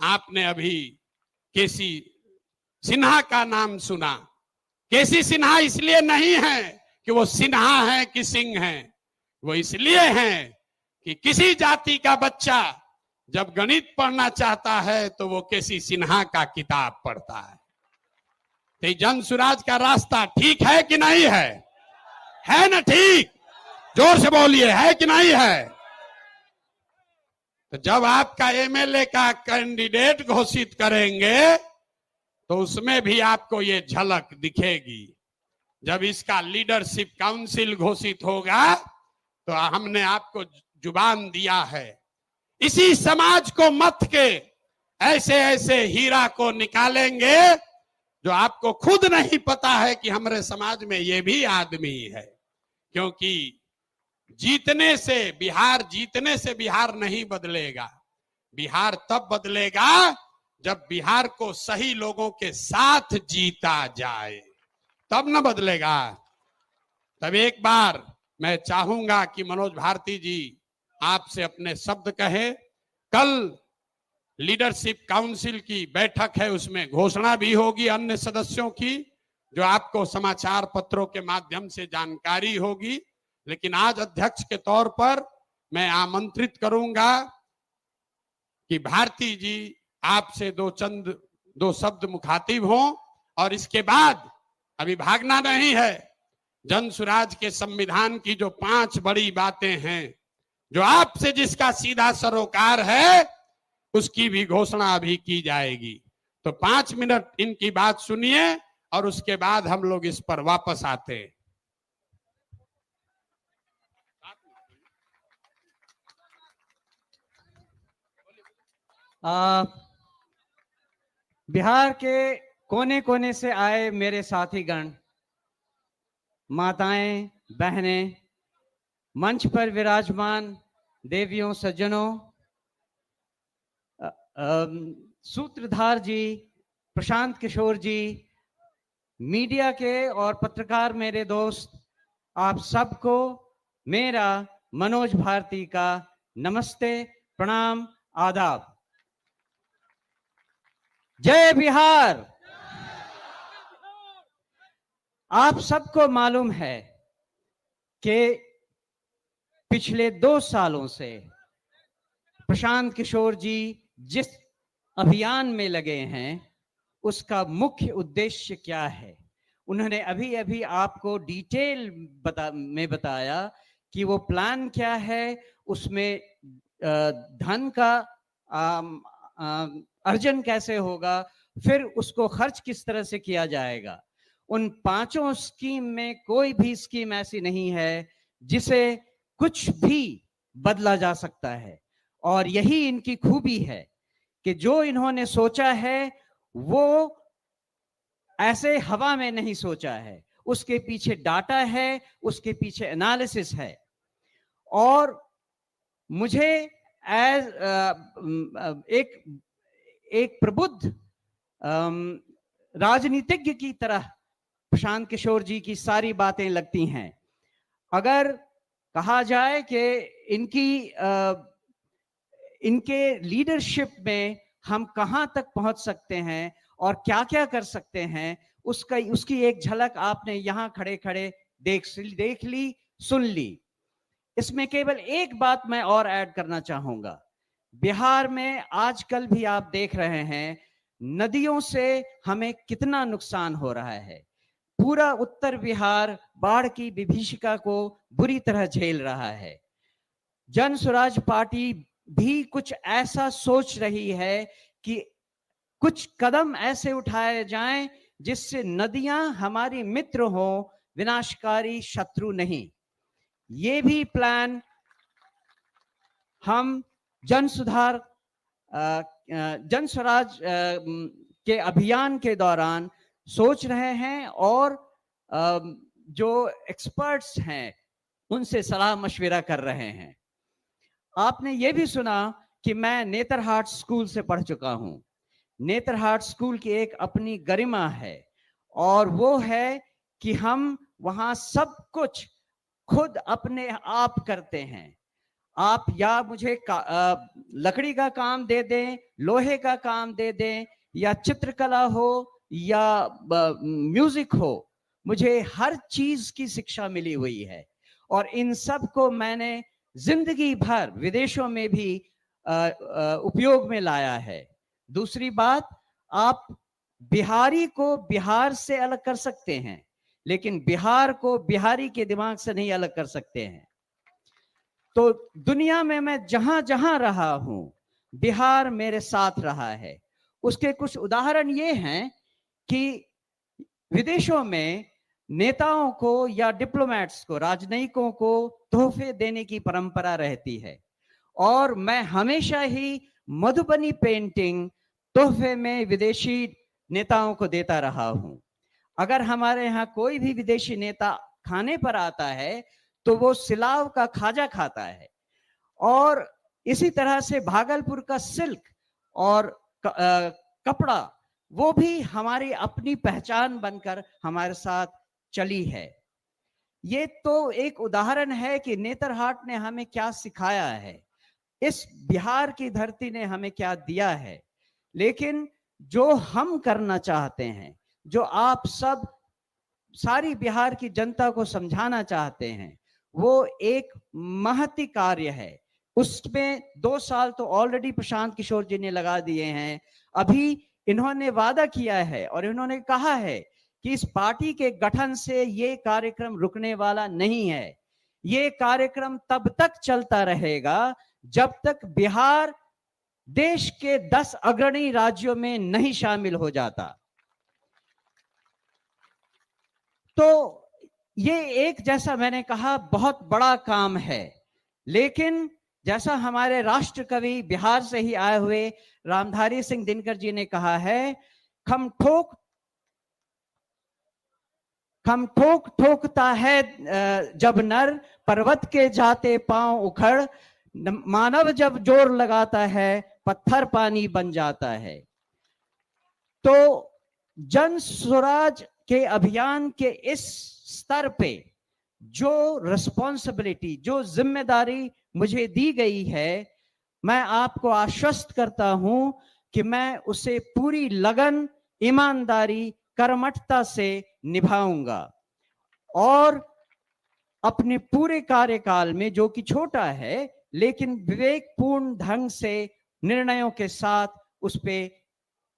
आपने अभी केसी सिन्हा का नाम सुना। केसी सिन्हा इसलिए नहीं है कि वो सिन्हा है कि सिंह है, वो इसलिए हैं कि किसी जाति का बच्चा जब गणित पढ़ना चाहता है तो वो केसी सिन्हा का किताब पढ़ता है। तो जन सुराज का रास्ता ठीक है कि नहीं है? है ना? ठीक, जोर से बोलिए, है कि नहीं है? तो जब आपका एमएलए का कैंडिडेट घोषित करेंगे तो उसमें भी आपको ये झलक दिखेगी। जब इसका लीडरशिप काउंसिल घोषित होगा तो हमने आपको जुबान दिया है, इसी समाज को मत के ऐसे ऐसे हीरा को निकालेंगे जो आपको खुद नहीं पता है कि हमारे समाज में ये भी आदमी है। क्योंकि जीतने से बिहार नहीं बदलेगा। बिहार तब बदलेगा जब बिहार को सही लोगों के साथ जीता जाए, तब न बदलेगा। तब एक बार मैं चाहूंगा कि मनोज भारती जी आपसे अपने शब्द कहे। कल लीडरशिप काउंसिल की बैठक है, उसमें घोषणा भी होगी अन्य सदस्यों की, जो आपको समाचार पत्रों के माध्यम से जानकारी होगी। लेकिन आज अध्यक्ष के तौर पर मैं आमंत्रित करूंगा कि भारती जी आपसे दो शब्द मुखातिब हों। और इसके बाद अभी भागना नहीं है। जन सुराज के संविधान की जो 5 बड़ी बातें हैं, जो आपसे जिसका सीधा सरोकार है, उसकी भी घोषणा अभी की जाएगी। तो 5 मिनट इनकी बात सुनिए और उसके बाद हम लोग इस पर वापस आते हैं। बिहार के कोने कोने से आए मेरे साथीगण, माताएं, बहनें, मंच पर विराजमान देवियों, सज्जनों, सूत्रधार जी, प्रशांत किशोर जी, मीडिया के और पत्रकार मेरे दोस्त, आप सबको मेरा मनोज भारती का नमस्ते, प्रणाम, आदाब। जय बिहार। आप सबको मालूम है कि पिछले 2 सालों से प्रशांत किशोर जी जिस अभियान में लगे हैं, उसका मुख्य उद्देश्य क्या है। उन्होंने अभी अभी आपको डिटेल में बताया कि वो प्लान क्या है, उसमें धन का अर्जन कैसे होगा, फिर उसको खर्च किस तरह से किया जाएगा। उन 5 स्कीम में कोई भी स्कीम ऐसी नहीं है जिसे कुछ भी बदला जा सकता है। और यही इनकी खूबी है कि जो इन्होंने सोचा है वो ऐसे हवा में नहीं सोचा है, उसके पीछे डाटा है, उसके पीछे एनालिसिस है। और मुझे एक प्रबुद्ध राजनीतिज्ञ की तरह प्रशांत किशोर जी की सारी बातें लगती हैं। अगर कहा जाए कि इनके लीडरशिप में हम कहां तक पहुंच सकते हैं और क्या क्या कर सकते हैं, उसकी एक झलक आपने यहां खड़े खड़े देख ली, सुन ली। इसमें केवल एक बात मैं और ऐड करना चाहूंगा। बिहार में आजकल भी आप देख रहे हैं नदियों से हमें कितना नुकसान हो रहा है। पूरा उत्तर बिहार बाढ़ की विभीषिका को बुरी तरह झेल रहा है। जन स्वराज पार्टी भी कुछ ऐसा सोच रही है कि कुछ कदम ऐसे उठाए जाएं जिससे नदियां हमारी मित्र हो, विनाशकारी शत्रु नहीं। ये भी प्लान हम जन स्वराज के अभियान के दौरान सोच रहे हैं और जो एक्सपर्ट्स हैं उनसे सलाह मशविरा कर रहे हैं। आपने ये भी सुना कि मैं नेतरहाट स्कूल से पढ़ चुका हूं। नेतरहाट स्कूल की एक अपनी गरिमा है और वो है कि हम वहां सब कुछ खुद अपने आप करते हैं। आप या मुझे लकड़ी का काम दे दें, लोहे का काम दे दें, या चित्रकला हो या म्यूजिक हो, मुझे हर चीज की शिक्षा मिली हुई है और इन सब को मैंने जिंदगी भर विदेशों में भी उपयोग में लाया है। दूसरी बात, आप बिहारी को बिहार से अलग कर सकते हैं, लेकिन बिहार को बिहारी के दिमाग से नहीं अलग कर सकते हैं। तो दुनिया में मैं जहां जहां रहा हूं, बिहार मेरे साथ रहा है। उसके कुछ उदाहरण ये हैं कि विदेशों में नेताओं को या डिप्लोमेट्स को, राजनयिकों को तोहफे देने की परंपरा रहती है और मैं हमेशा ही मधुबनी पेंटिंग तोहफे में विदेशी नेताओं को देता रहा हूं। अगर हमारे यहाँ कोई भी विदेशी नेता खाने पर आता है तो वो सिलाव का खाजा खाता है। और इसी तरह से भागलपुर का सिल्क और कपड़ा, वो भी हमारी अपनी पहचान बनकर हमारे साथ चली है। ये तो एक उदाहरण है कि नेतरहाट ने हमें क्या सिखाया है, इस बिहार की धरती ने हमें क्या दिया है। लेकिन जो हम करना चाहते हैं, जो आप सब सारी बिहार की जनता को समझाना चाहते हैं, वो एक महती कार्य है। उसमें 2 साल तो ऑलरेडी प्रशांत किशोर जी ने लगा दिए हैं। अभी इन्होंने वादा किया है और इन्होंने कहा है कि इस पार्टी के गठन से ये कार्यक्रम रुकने वाला नहीं है। ये कार्यक्रम तब तक चलता रहेगा जब तक बिहार देश के 10 अग्रणी राज्यों में नहीं शामिल हो जाता। तो ये एक, जैसा मैंने कहा, बहुत बड़ा काम है। लेकिन जैसा हमारे राष्ट्र कवि बिहार से ही आए हुए रामधारी सिंह दिनकर जी ने कहा है, खम ठोक ठोकता है जब नर, पर्वत के जाते पांव उखड़, मानव जब जोर लगाता है पत्थर पानी बन जाता है। तो जन स्वराज के अभियान के इस स्तर पे जो रिस्पॉन्सिबिलिटी, जो जिम्मेदारी मुझे दी गई है, मैं आपको आश्वस्त करता हूं कि मैं उसे पूरी लगन, ईमानदारी, कर्मठता से निभाऊंगा और अपने पूरे कार्यकाल में, जो कि छोटा है लेकिन विवेकपूर्ण ढंग से निर्णयों के साथ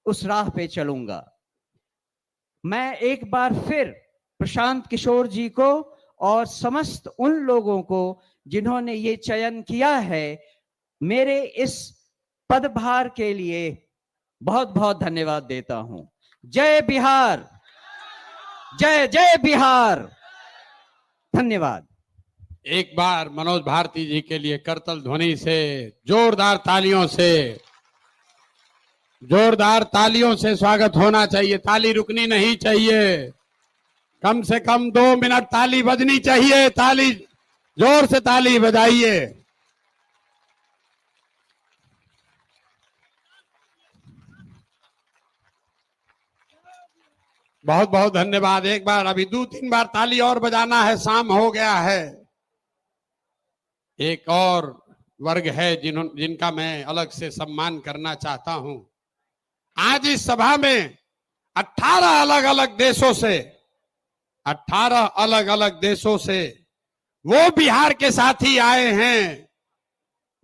उस राह पे चलूंगा। मैं एक बार फिर प्रशांत किशोर जी को और समस्त उन लोगों को जिन्होंने ये चयन किया है, मेरे इस पदभार के लिए बहुत बहुत धन्यवाद देता हूं। जय बिहार, जय जय बिहार। धन्यवाद। एक बार मनोज भारती जी के लिए करतल ध्वनि से, जोरदार तालियों से स्वागत होना चाहिए। ताली रुकनी नहीं चाहिए, कम से कम 2 मिनट ताली बजनी चाहिए। ताली, जोर से ताली बजाइए। बहुत बहुत धन्यवाद। एक बार अभी 2-3 बार ताली और बजाना है, शाम हो गया है। एक और वर्ग है जिनका मैं अलग से सम्मान करना चाहता हूं। आज इस सभा में 18 अलग अलग देशों से वो बिहार के साथी आए हैं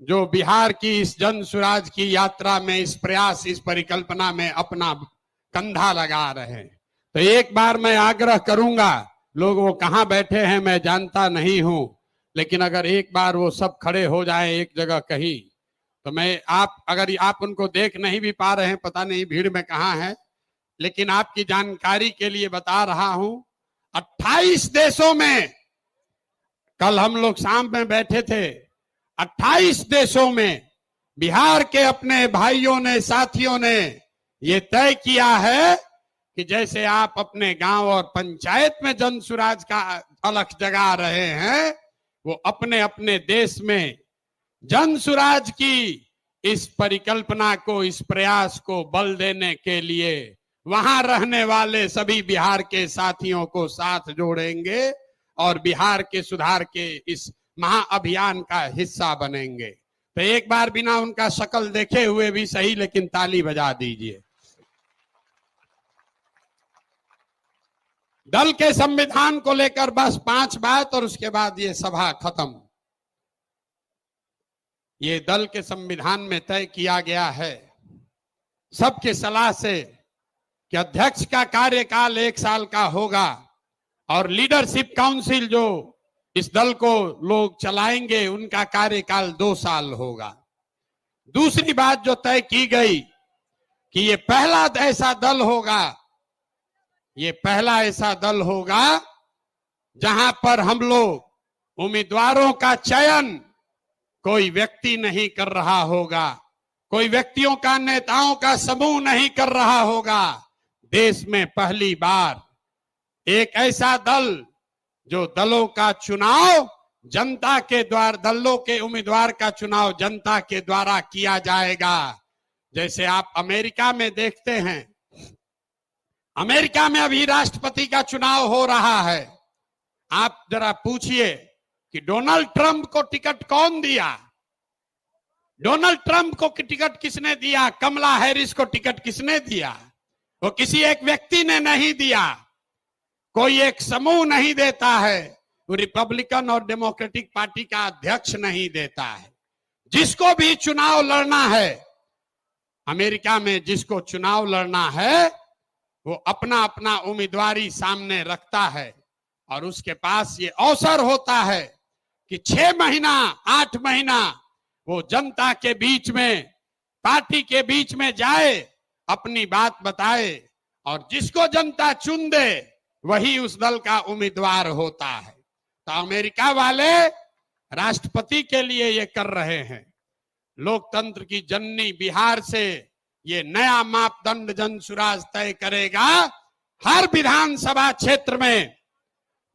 जो बिहार की इस जन सुराज की यात्रा में, इस प्रयास, इस परिकल्पना में अपना कंधा लगा रहे हैं। तो एक बार मैं आग्रह करूंगा, लोग वो कहां बैठे हैं मैं जानता नहीं हूं, लेकिन अगर एक बार वो सब खड़े हो जाएं एक जगह कहीं, तो मैं अगर आप उनको देख नहीं भी पा रहे हैं, पता नहीं भीड़ में कहां है, लेकिन आपकी जानकारी के लिए बता रहा हूं, 28 देशों में, कल हम लोग शाम में बैठे थे, 28 देशों में बिहार के अपने भाइयों ने, साथियों ने ये तय किया है कि जैसे आप अपने गांव और पंचायत में जन सुराज का अलख जगा रहे हैं, वो अपने अपने देश में जन सुराज की इस परिकल्पना को, इस प्रयास को बल देने के लिए वहां रहने वाले सभी बिहार के साथियों को साथ जोड़ेंगे और बिहार के सुधार के इस महाअभियान का हिस्सा बनेंगे। तो एक बार बिना उनका शक्ल देखे हुए भी सही, लेकिन ताली बजा दीजिए। दल के संविधान को लेकर बस 5 बात और उसके बाद ये सभा खत्म। ये दल के संविधान में तय किया गया है सबके सलाह से कि अध्यक्ष का कार्यकाल 1 साल का होगा और लीडरशिप काउंसिल जो इस दल को लोग चलाएंगे उनका कार्यकाल 2 साल होगा। दूसरी बात जो तय की गई कि ये पहला ऐसा दल होगा जहां पर हम लोग उम्मीदवारों का चयन कोई व्यक्ति नहीं कर रहा होगा, कोई व्यक्तियों का, नेताओं का समूह नहीं कर रहा होगा। देश में पहली बार एक ऐसा दल जो दलों का चुनाव जनता के द्वारा, दलों के उम्मीदवार का चुनाव जनता के द्वारा किया जाएगा। जैसे आप अमेरिका में देखते हैं, अमेरिका में अभी राष्ट्रपति का चुनाव हो रहा है। आप जरा पूछिए कि डोनाल्ड ट्रंप को टिकट कौन दिया? डोनाल्ड ट्रंप को टिकट किसने दिया? कमला हैरिस को टिकट किसने दिया? वो किसी एक व्यक्ति ने नहीं दिया, कोई एक समूह नहीं देता है, वो रिपब्लिकन और डेमोक्रेटिक पार्टी का अध्यक्ष नहीं देता है। जिसको भी चुनाव लड़ना है अमेरिका में, जिसको चुनाव लड़ना है वो अपना अपना उम्मीदवारी सामने रखता है और उसके पास ये अवसर होता है कि 6 महीना 8 महीना वो जनता के बीच में, पार्टी के बीच में जाए, अपनी बात बताए और जिसको जनता चुन दे वही उस दल का उम्मीदवार होता है। तो अमेरिका वाले राष्ट्रपति के लिए ये कर रहे हैं। लोकतंत्र की जननी बिहार से ये नया मापदंड जन सुराज तय करेगा। हर विधानसभा क्षेत्र में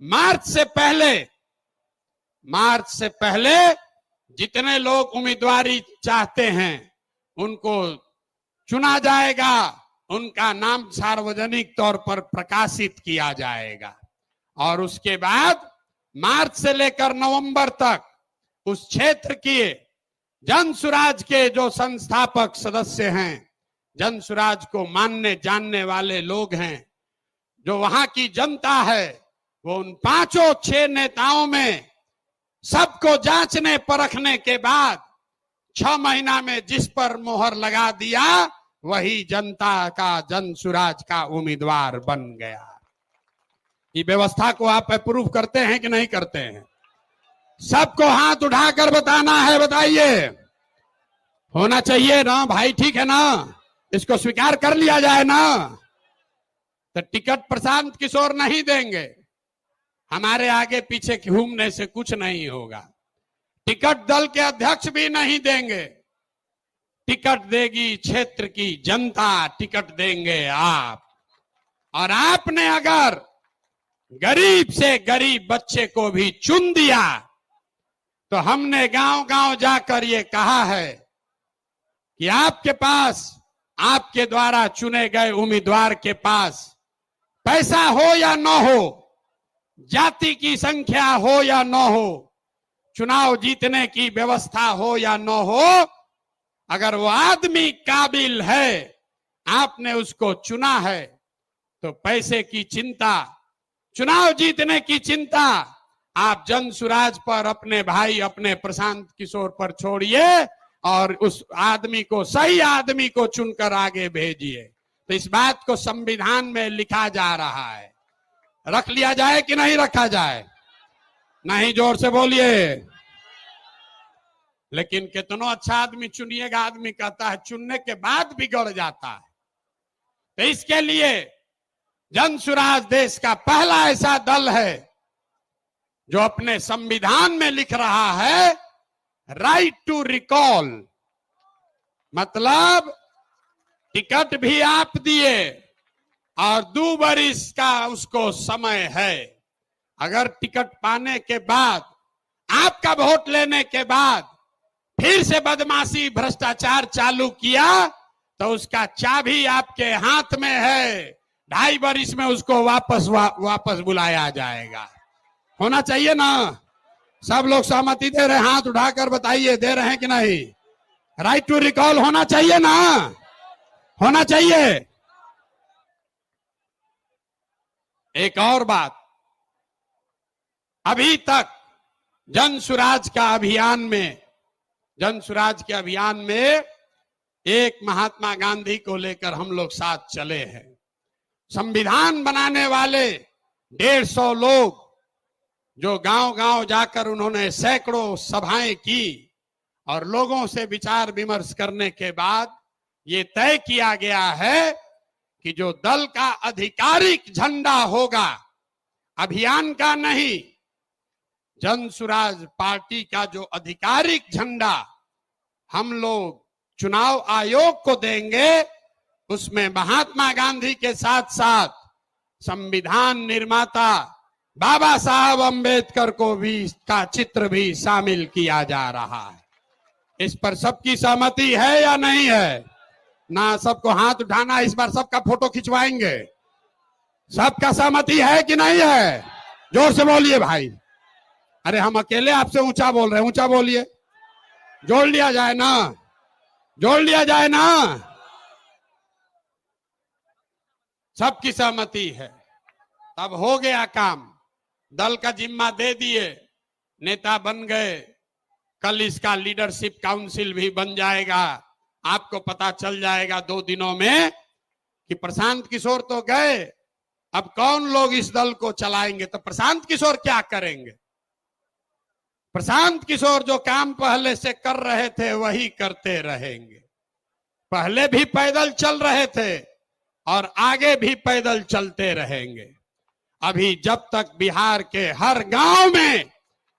मार्च से पहले जितने लोग उम्मीदवारी चाहते हैं उनको चुना जाएगा, उनका नाम सार्वजनिक तौर पर प्रकाशित किया जाएगा और उसके बाद मार्च से लेकर नवंबर तक उस क्षेत्र के जन सुराज के जो संस्थापक सदस्य हैं, जन सुराज को मानने जानने वाले लोग हैं, जो वहां की जनता है, वो उन 5-6 नेताओं में सबको जांचने परखने के बाद 6 महीना में जिस पर मोहर लगा दिया वही जनता का, जन सुराज का उम्मीदवार बन गया। ये व्यवस्था को आप अप्रूव करते हैं कि नहीं करते हैं? सबको हाथ उठाकर बताना है, बताइए। होना चाहिए ना भाई, ठीक है ना? इसको स्वीकार कर लिया जाए ना? तो टिकट प्रशांत किशोर नहीं देंगे, हमारे आगे पीछे घूमने से कुछ नहीं होगा। टिकट दल के अध्यक्ष भी नहीं देंगे, टिकट देगी क्षेत्र की जनता, टिकट देंगे आप। और आपने अगर गरीब से गरीब बच्चे को भी चुन दिया तो हमने गांव गांव जाकर ये कहा है कि आपके पास, आपके द्वारा चुने गए उम्मीदवार के पास पैसा हो या न हो, जाति की संख्या हो या न हो, चुनाव जीतने की व्यवस्था हो या न हो, अगर वो आदमी काबिल है, आपने उसको चुना है, तो पैसे की चिंता, चुनाव जीतने की चिंता आप जन सुराज पर, अपने भाई, अपने प्रशांत किशोर पर छोड़िए और उस आदमी को, सही आदमी को चुनकर आगे भेजिए। तो इस बात को संविधान में लिखा जा रहा है, रख लिया जाए कि नहीं रखा जाए? नहीं, जोर से बोलिए। लेकिन कितना अच्छा आदमी चुनिएगा, आदमी कहता है चुनने के बाद बिगड़ जाता है। तो इसके लिए जन सुराज देश का पहला ऐसा दल है जो अपने संविधान में लिख रहा है राइट टू रिकॉल, मतलब टिकट भी आप दिए और 2 बरिस का उसको समय है। अगर टिकट पाने के बाद, आपका वोट लेने के बाद फिर से बदमाशी, भ्रष्टाचार चालू किया, तो उसका चाबी आपके हाथ में है। 2.5 बरिस में उसको वापस बुलाया जाएगा। होना चाहिए ना? सब लोग सहमति दे रहे हैं? हाथ उठाकर बताइए, दे रहे हैं कि नहीं? राइट टू रिकॉल होना चाहिए ना? होना चाहिए। एक और बात, अभी तक जन सुराज के अभियान में एक महात्मा गांधी को लेकर हम लोग साथ चले हैं। संविधान बनाने वाले 150 लोग जो गांव-गांव जाकर उन्होंने सैकड़ों सभाएं की और लोगों से विचार विमर्श करने के बाद ये तय किया गया है कि जो दल का आधिकारिक झंडा होगा, अभियान का नहीं, जन सुराज पार्टी का जो आधिकारिक झंडा हम लोग चुनाव आयोग को देंगे, उसमें महात्मा गांधी के साथ साथ संविधान निर्माता बाबा साहब अंबेडकर को भी, का चित्र भी शामिल किया जा रहा है। इस पर सबकी सहमति है या नहीं है? ना सबको हाथ उठाना, इस बार सबका फोटो खिंचवाएंगे। सबका सहमति है कि नहीं है? जोर से बोलिए भाई। अरे हम अकेले आपसे ऊंचा बोल रहे हैं, ऊंचा बोलिए। जोड़ लिया जाए ना, जोड़ लिया जाए ना। सबकी सहमति है, तब हो गया काम। दल का जिम्मा दे दिए, नेता बन गए, कल इसका लीडरशिप काउंसिल भी बन जाएगा। आपको पता चल जाएगा 2 दिनों में कि प्रशांत किशोर तो गए, अब कौन लोग इस दल को चलाएंगे। तो प्रशांत किशोर क्या करेंगे? प्रशांत किशोर जो काम पहले से कर रहे थे वही करते रहेंगे। पहले भी पैदल चल रहे थे और आगे भी पैदल चलते रहेंगे। अभी जब तक बिहार के हर गांव में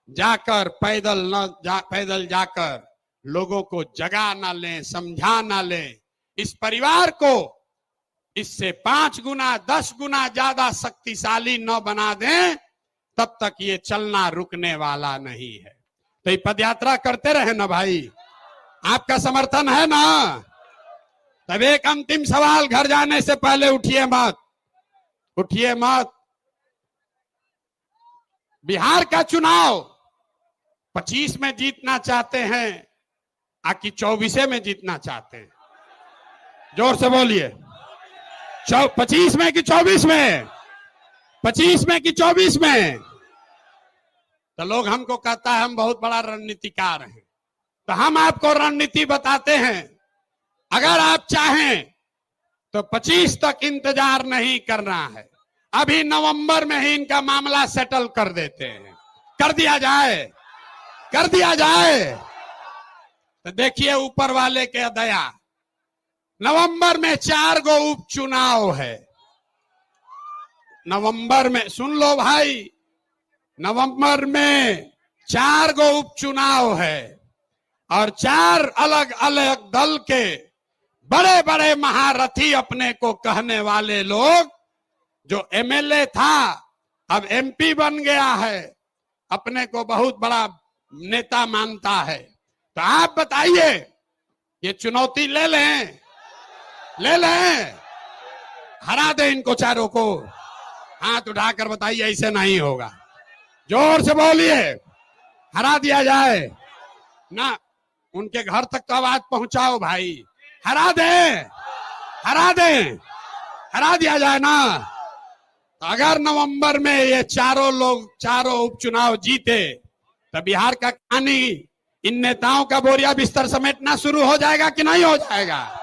जाकर पैदल जाकर लोगों को जगा ना लें, समझा ना लें, इस परिवार को इससे 5 गुना 10 गुना ज्यादा शक्तिशाली न बना दें, तब तक ये चलना रुकने वाला नहीं है। तो ये पदयात्रा करते रहे ना भाई, आपका समर्थन है ना? तब एक अंतिम सवाल, घर जाने से पहले उठिए मत, उठिए मत। बिहार का चुनाव 25 में जीतना चाहते हैं आकि 24 में जीतना चाहते हैं? जोर से बोलिए। 25 में कि 24 में? 25 में कि 24 में? तो लोग हमको कहता है हम बहुत बड़ा रणनीतिकार हैं, तो हम आपको रणनीति बताते हैं। अगर आप चाहें तो 25 तक इंतजार नहीं करना है, अभी नवंबर में ही इनका मामला सेटल कर देते हैं। कर दिया जाए, कर दिया जाए। तो देखिए ऊपर वाले के दया, नवंबर में 4 गो उपचुनाव है। नवंबर में, सुन लो भाई, नवंबर में 4 गो उपचुनाव है और 4 अलग अलग दल के बड़े बड़े महारथी, अपने को कहने वाले लोग, जो एमएलए था अब एमपी बन गया है, अपने को बहुत बड़ा नेता मानता है। तो आप बताइए, ये चुनौती ले लें, ले लें, हरा दे इनको चारों को? हाथ उठाकर बताइए, ऐसे नहीं होगा। जोर से बोलिए, हरा दिया जाए ना, उनके घर तक तो आवाज पहुंचाओ भाई, हरा दे, हरा दे, हरा दिया जाए ना। तो अगर नवंबर में ये चारों उपचुनाव जीते तो बिहार का कहानी, इन नेताओं का बोरिया बिस्तर समेटना शुरू हो जाएगा कि नहीं हो जाएगा?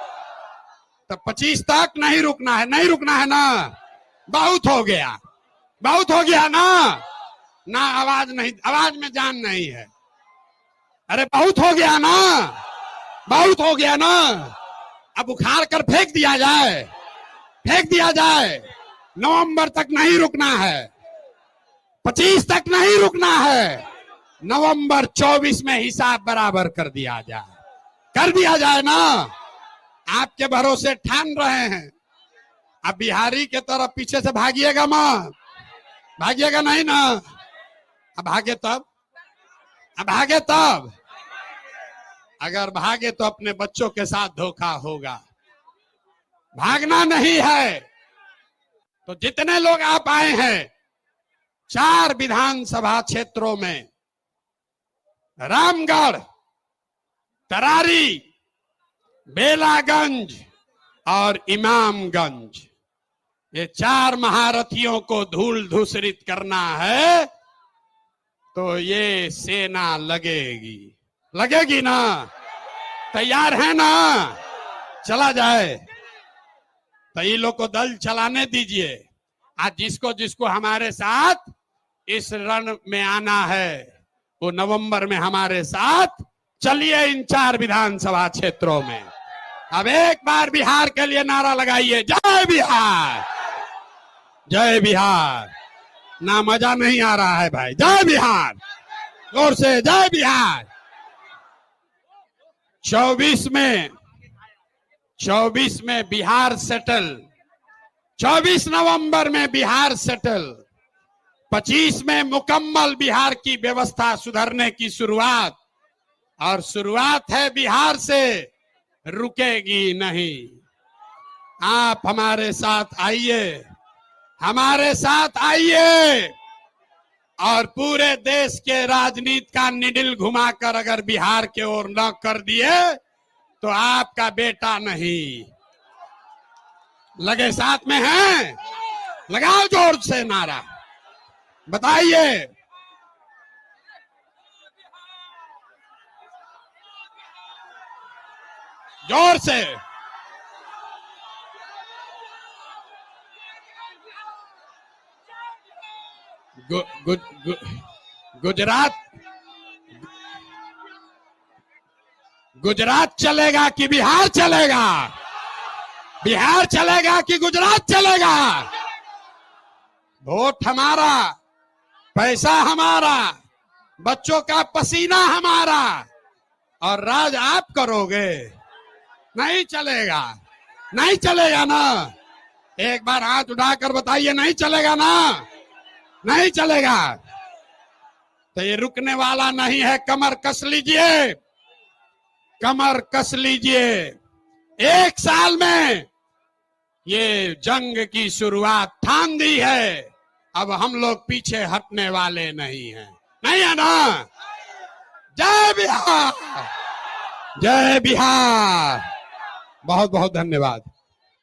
तो 25 तक नहीं रुकना है, नहीं रुकना है ना। बहुत हो गया, बहुत हो गया ना, ना आवाज नहीं, आवाज में जान नहीं है। अरे बहुत हो गया ना, बहुत हो गया ना। अब उखाड़ कर फेंक दिया जाए, फेंक दिया जाए। नवंबर तक नहीं रुकना है, 25 तक नहीं रुकना है। नवंबर 24 में हिसाब बराबर कर दिया जाए, कर दिया जाए ना। आपके भरोसे ठान रहे हैं। अब बिहारी के तरफ पीछे से भागिएगा मत, भागिएगा नहीं ना। अब भागे तब, अब भागे तब, अगर भागे तो अपने बच्चों के साथ धोखा होगा। भागना नहीं है। तो जितने लोग आप आए हैं 4 विधानसभा क्षेत्रों में, रामगढ़, तरारी, बेलागंज और इमामगंज, ये 4 महारथियों को धूल धूसरित करना है। तो ये सेना लगेगी, लगेगी ना? तैयार है ना? चला जाए। तो ये लोग को दल चलाने दीजिए। आज जिसको जिसको हमारे साथ इस रण में आना है वो नवंबर में हमारे साथ चलिए इन 4 विधानसभा क्षेत्रों में। अब एक बार बिहार के लिए नारा लगाइए, जय बिहार, जय बिहार। ना मजा नहीं आ रहा है भाई, जय बिहार, जोर से जय बिहार। 24 में बिहार सेटल, 24 नवंबर में बिहार सेटल, 25 में मुकम्मल बिहार की व्यवस्था सुधरने की शुरुआत। और शुरुआत है बिहार से, रुकेगी नहीं। आप हमारे साथ आइए, हमारे साथ आइए और पूरे देश के राजनीति का निडिल घुमाकर अगर बिहार के ओर न कर दिए तो आपका बेटा नहीं। लगे साथ में हैं? लगाओ जोर से नारा, बताइए। जोर से। गुजरात चलेगा कि बिहार चलेगा? बिहार चलेगा कि गुजरात चलेगा? वोट हमारा, पैसा हमारा, बच्चों का पसीना हमारा, और राज आप करोगे। नहीं चलेगा, नहीं चलेगा ना। एक बार हाथ उठाकर बताइए, नहीं चलेगा ना, नहीं चलेगा। तो ये रुकने वाला नहीं है। कमर कस लीजिए, कमर कस लीजिए। 1 साल में ये जंग की शुरुआत ठान दी है। अब हम लोग पीछे हटने वाले नहीं हैं, नहीं है ना? जय बिहार, जय बिहार। बहुत बहुत धन्यवाद।